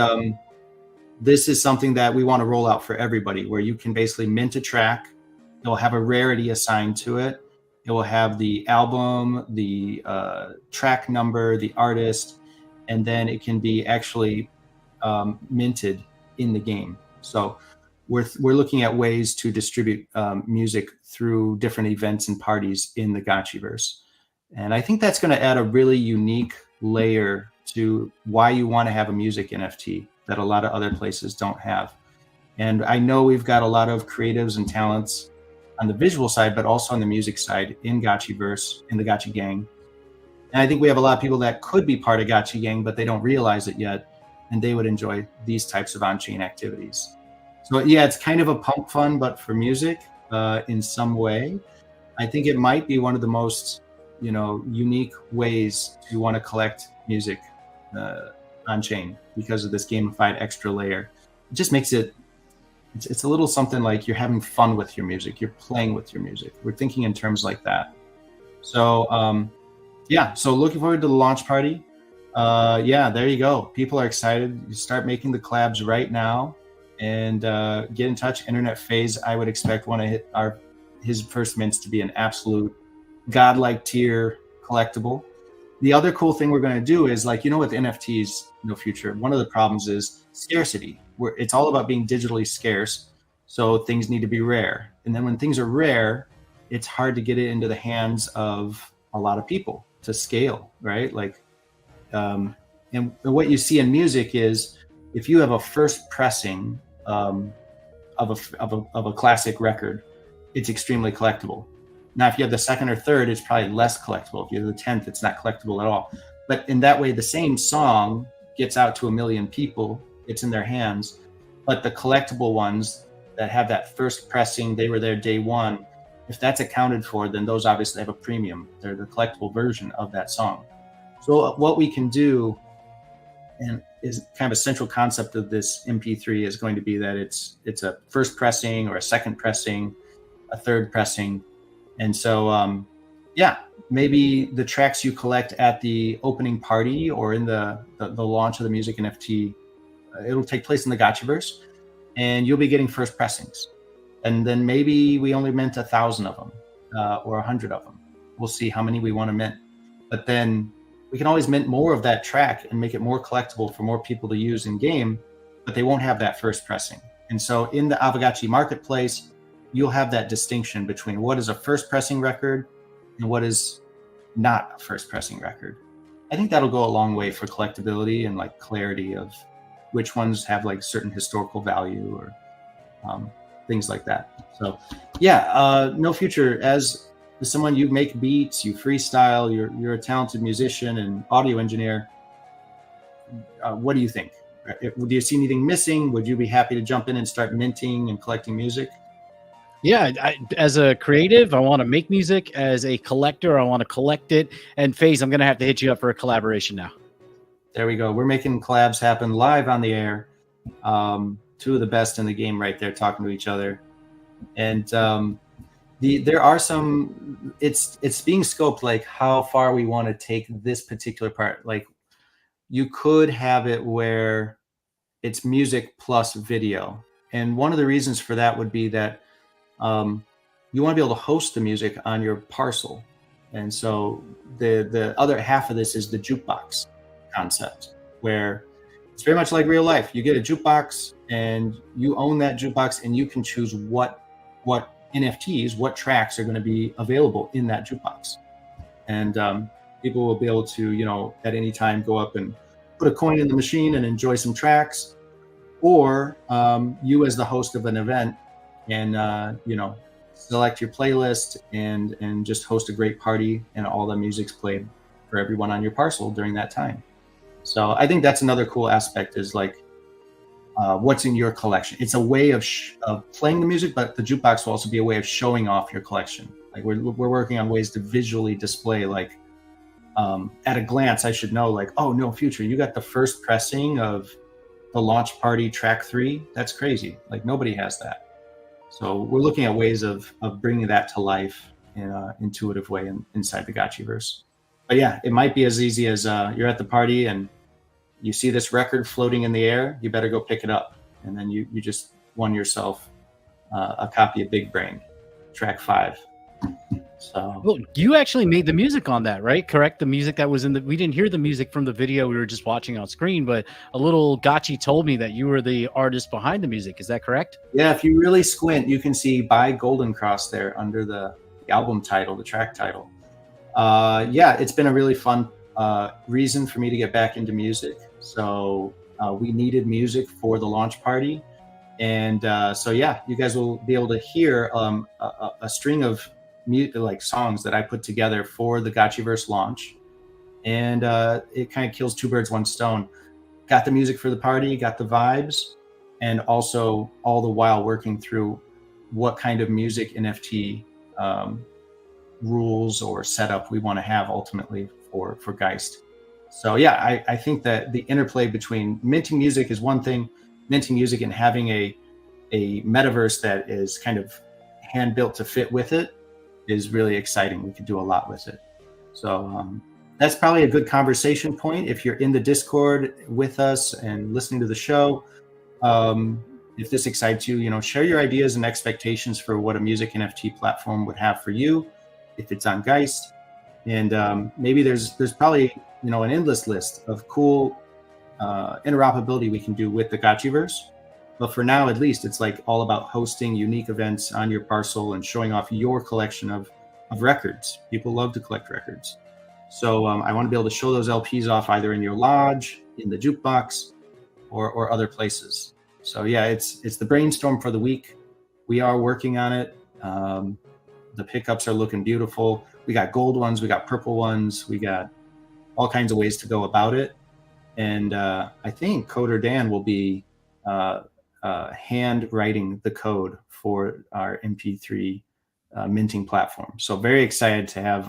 this is something that we want to roll out for everybody, where you can basically mint a track. It will have a rarity assigned to it. It will have the album, the track number, the artist, and then it can be actually minted in the game. So we're looking at ways to distribute music through different events and parties in the Gotchiverse. And I think that's going to add a really unique layer to why you want to have a music NFT that a lot of other places don't have. And I know we've got a lot of creatives and talents on the visual side, but also on the music side in Gotchiverse, in the Gotchi Gang. And I think we have a lot of people that could be part of Gotchi Gang, but they don't realize it yet, and they would enjoy these types of on-chain activities. So yeah, it's kind of a pump fund, but for music in some way. I think it might be one of the most unique ways to want to collect music on chain because of this gamified extra layer. It just makes it's a little something like you're having fun with your music, you're playing with your music. We're thinking in terms like that. So yeah, so looking forward to the launch party. Yeah, there you go. People are excited. You start making the collabs right now and get in touch. Internet Phase, I would expect his first mints to be an absolute godlike tier collectible. The other cool thing we're going to do is, like, with NFTs, future, one of the problems is scarcity, where it's all about being digitally scarce. So things need to be rare. And then when things are rare, it's hard to get it into the hands of a lot of people to scale, right? Like, and what you see in music is if you have a first pressing of a classic record, it's extremely collectible. Now, if you have the second or third, it's probably less collectible. If you have the 10th, it's not collectible at all. But in that way, the same song gets out to 1 million people. It's in their hands. But the collectible ones that have that first pressing, they were there day one, if that's accounted for, then those obviously have a premium. They're the collectible version of that song. So what we can do, and is kind of a central concept of this MP3, is going to be that it's a first pressing or a second pressing, a third pressing. And so, yeah, maybe the tracks you collect at the opening party or in the launch of the music NFT, it'll take place in the Gotchiverse, and you'll be getting first pressings. And then maybe we only mint 1,000 of them or 100 of them. We'll see how many we want to mint. But then we can always mint more of that track and make it more collectible for more people to use in game, but they won't have that first pressing. And so in the Aavegotchi marketplace, you'll have that distinction between what is a first pressing record and what is not a first pressing record. I think that'll go a long way for collectability and like clarity of which ones have like certain historical value or things like that. So yeah, No Future, as someone, you make beats, you freestyle, you're a talented musician and audio engineer. What do you think? Do you see anything missing? Would you be happy to jump in and start minting and collecting music? Yeah, as a creative, I want to make music. As a collector, I want to collect it. And Phase, I'm going to have to hit you up for a collaboration now. There we go. We're making collabs happen live on the air. Two of the best in the game right there talking to each other. And there are some. It's being scoped like how far we want to take this particular part. Like you could have it where it's music plus video, and one of the reasons for that would be that you want to be able to host the music on your parcel, and so the other half of this is the jukebox concept, where it's very much like real life. You get a jukebox, and you own that jukebox, and you can choose what NFTs, what tracks are going to be available in that jukebox, and people will be able to, at any time go up and put a coin in the machine and enjoy some tracks, or you as the host of an event and select your playlist and just host a great party, and all the music's played for everyone on your parcel during that time. So I think that's another cool aspect, is like what's in your collection. It's a way of playing the music, but the jukebox will also be a way of showing off your collection. Like we're working on ways to visually display, like at a glance, I should know, like, oh, No Future, you got the first pressing of the launch party track 3. That's crazy. Like nobody has that. So we're looking at ways of bringing that to life in an intuitive way inside the Gotchiverse. But yeah, it might be as easy as you're at the party and you see this record floating in the air, you better go pick it up. And then you just won yourself a copy of Big Brain, track 5. So well, you actually made the music on that, right? Correct? The music that was we didn't hear the music from the video we were just watching on screen, but a little Gotchi told me that you were the artist behind the music. Is that correct? Yeah, if you really squint, you can see By Golden Cross there under the album title, the track title. Yeah, it's been a really fun reason for me to get back into music. So we needed music for the launch party. And so, yeah, you guys will be able to hear a string of like songs that I put together for the Gotchiverse launch. And it kind of kills two birds, one stone. Got the music for the party, got the vibes, and also all the while working through what kind of music NFT rules or setup we want to have ultimately for Geist. So yeah, I think that the interplay between minting music is one thing, minting music and having a metaverse that is kind of hand built to fit with it is really exciting. We could do a lot with it. So that's probably a good conversation point. If you're in the Discord with us and listening to the show, if this excites you, share your ideas and expectations for what a music NFT platform would have for you, if it's on Geist. And maybe there's probably, an endless list of cool interoperability we can do with the Gotchiverse. But for now, at least, it's like all about hosting unique events on your parcel and showing off your collection of records. People love to collect records. So I want to be able to show those LPs off either in your lodge, in the jukebox, or other places. So yeah, it's the brainstorm for the week. We are working on it. The pickups are looking beautiful. We got gold ones, we got purple ones, we got all kinds of ways to go about it. And I think Coder Dan will be hand writing the code for our MP3 minting platform. So very excited to have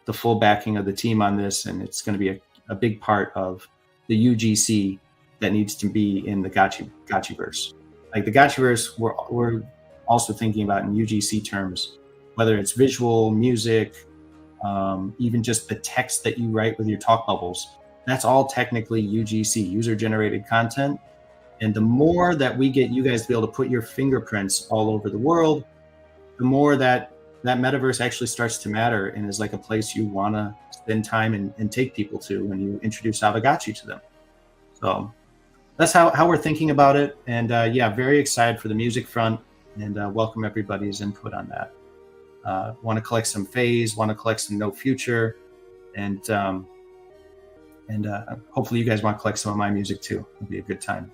the full backing of the team on this, and it's going to be a big part of the UGC that needs to be in the Gotchiverse. Like the Gotchiverse, we're also thinking about in UGC terms, whether it's visual, music, even just the text that you write with your talk bubbles. That's all technically UGC, user-generated content. And the more that we get you guys to be able to put your fingerprints all over the world, the more that metaverse actually starts to matter and is like a place you want to spend time and take people to when you introduce Aavegotchi to them. So that's how we're thinking about it. And yeah, very excited for the music front, and welcome everybody's input on that. Want to collect some Phase, want to collect some No Future, and hopefully you guys want to collect some of my music too. It'll be a good time.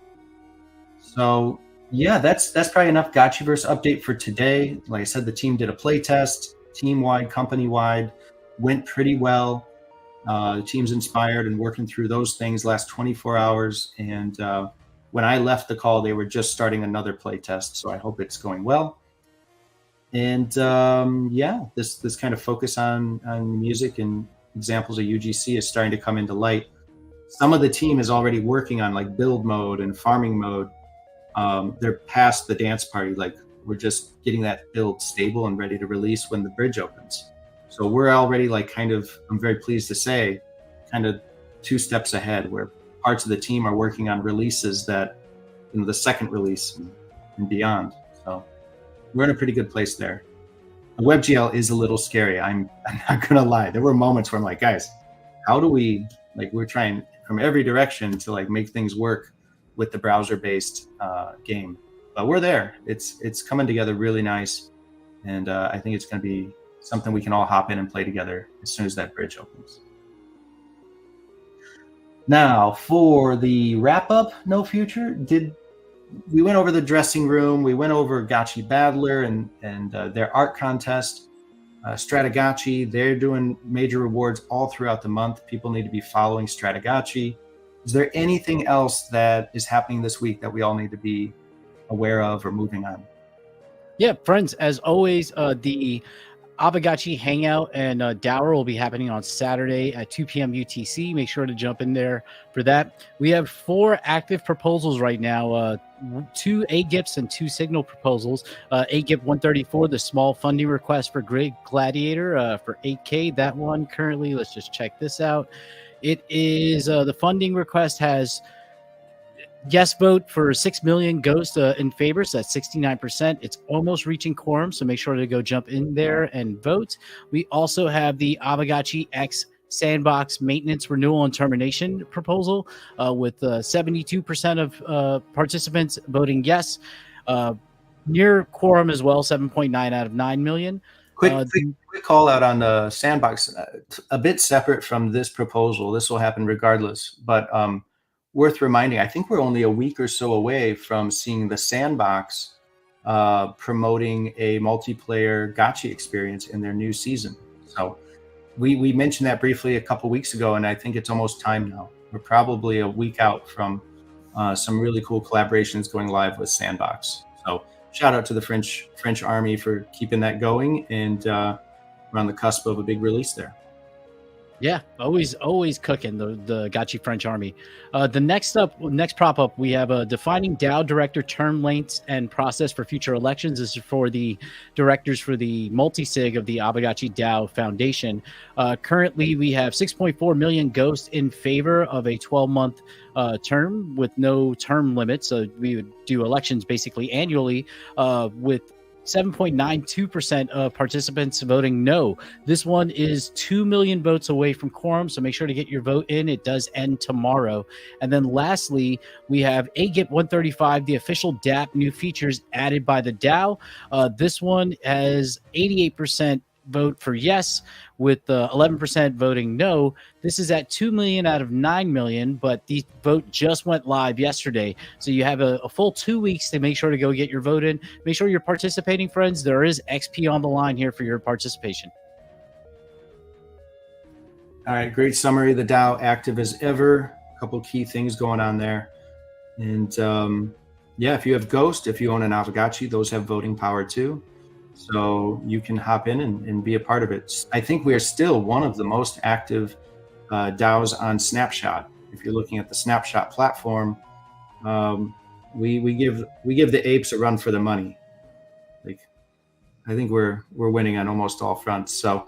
So yeah, that's probably enough Gotchiverse update for today. Like I said, the team did a play test, team-wide, company-wide, went pretty well. The team's inspired and working through those things last 24 hours. And when I left the call, they were just starting another play test. So I hope it's going well. And yeah, this kind of focus on music and examples of UGC is starting to come into light. Some of the team is already working on like build mode and farming mode. They're past the dance party. Like We're just getting that build stable and ready to release when the bridge opens. So we're already I'm very pleased to say, kind of 2 steps ahead, where parts of the team are working on releases that, the second release and beyond. So we're in a pretty good place there. WebGL is a little scary. I'm not gonna lie. There were moments where I'm like, guys, how do we, we're trying from every direction to make things work with the browser-based game, but we're there. It's coming together really nice, and I think it's going to be something we can all hop in and play together as soon as that bridge opens. Now, for the wrap-up, No Future, we went over the dressing room, we went over Gotchi Battler and their art contest. Stratagotchi, they're doing major rewards all throughout the month. People need to be following Stratagotchi. Is there anything else that is happening this week that we all need to be aware of or moving on? Yeah, friends, as always, the Aavegotchi Hangout and Dower will be happening on Saturday at 2 p.m. UTC. Make sure to jump in there for that. We have 4 active proposals right now, 2 AGIPs and 2 Signal proposals. AGIP 134, the small funding request for Grid Gladiator for 8K. That one currently, let's just check this out. It is the funding request has yes vote for 6 million Ghost in favor, so that's 69%. It's almost reaching quorum, so make sure to go jump in there and vote. We also have the Aavegotchi X Sandbox maintenance renewal and termination proposal with 72% of participants voting yes. Near quorum as well, 7.9 out of 9 million. Quick call out on the Sandbox, a bit separate from this proposal. This will happen regardless, but worth reminding, I think we're only a week or so away from seeing the Sandbox promoting a multiplayer Gotchi experience in their new season. So we mentioned that briefly a couple weeks ago, and I think it's almost time now. We're probably a week out from some really cool collaborations going live with Sandbox. So shout out to the French Army for keeping that going, and we're on the cusp of a big release there. Yeah, always cooking the Gotchi French Army. The next prop up, we have a defining DAO director term lengths and process for future elections. This is for the directors for the multi-sig of the Aavegotchi DAO Foundation. Currently, we have 6.4 million ghosts in favor of a 12-month term with no term limit. So we would do elections basically annually with 7.92% of participants voting no. This one is 2 million votes away from quorum, so make sure to get your vote in. It does end tomorrow. And then lastly, we have AGIP 135, the official DApp new features added by the DAO. This one has 88% vote for yes, with 11% voting no. This is at 2 million out of 9 million, but the vote just went live yesterday. So you have a full 2 weeks to make sure to go get your vote in. Make sure you're participating, friends. There is XP on the line here for your participation. All right, great summary. The DAO active as ever. A couple key things going on there. And yeah, if you have Ghost, if you own an Aavegotchi, those have voting power too. So you can hop in and be a part of it. I think we are still one of the most active DAOs on Snapshot. If you're looking at the Snapshot platform, we give the apes a run for the money. I think we're winning on almost all fronts. So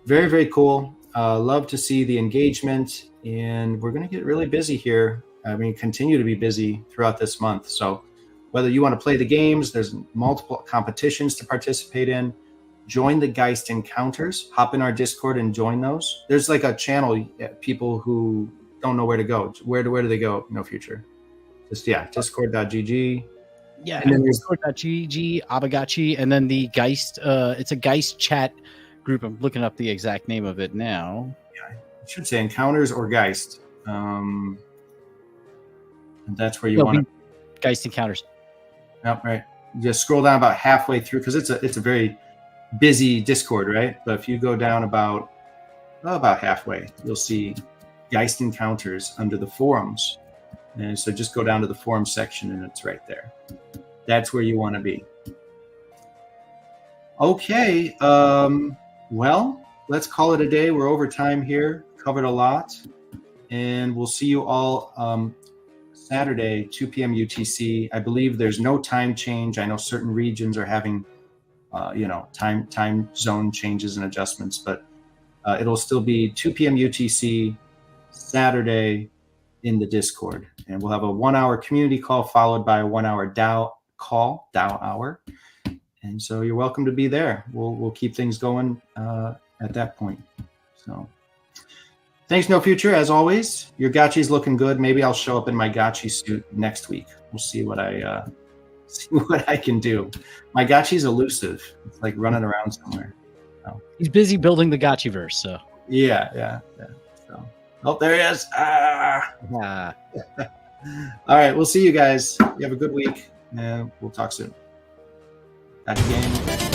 very, very cool. Love to see the engagement, and we're going to get really busy here. Continue to be busy throughout this month. So whether you want to play the games, there's multiple competitions to participate in. Join the Geist encounters. Hop in our Discord and join those. There's like a channel, people who don't know where to go. Where do they go? No Future. Discord.gg. Yeah, and then Discord.gg, Aavegotchi, and then the Geist. It's a Geist chat group. I'm looking up the exact name of it now. Yeah, I should say encounters or Geist. And that's where you want to. Geist encounters. Yep, right. Just scroll down about halfway through, because it's a very busy Discord, right? But if you go down about halfway, you'll see Geist encounters under the forums. And so just go down to the forum section and it's right there. That's where you want to be. Okay. Well, let's call it a day. We're over time here. Covered a lot. And we'll see you all Saturday, 2 p.m. UTC. I believe there's no time change. I know certain regions are having, time zone changes and adjustments, but it'll still be 2 p.m. UTC Saturday in the Discord, and we'll have a 1 hour community call followed by a 1 hour DAO hour. And so you're welcome to be there. We'll keep things going at that point. So thanks, No Future, as always. Your gotchi's looking good. Maybe I'll show up in my gotchi suit next week. We'll see what I can do. My gotchi's elusive. It's like running around somewhere. So. He's busy building the gotchiverse, so. Yeah. So. Oh, there he is. Ah. Ah. All right, we'll see you guys. You have a good week, and we'll talk soon. Back again.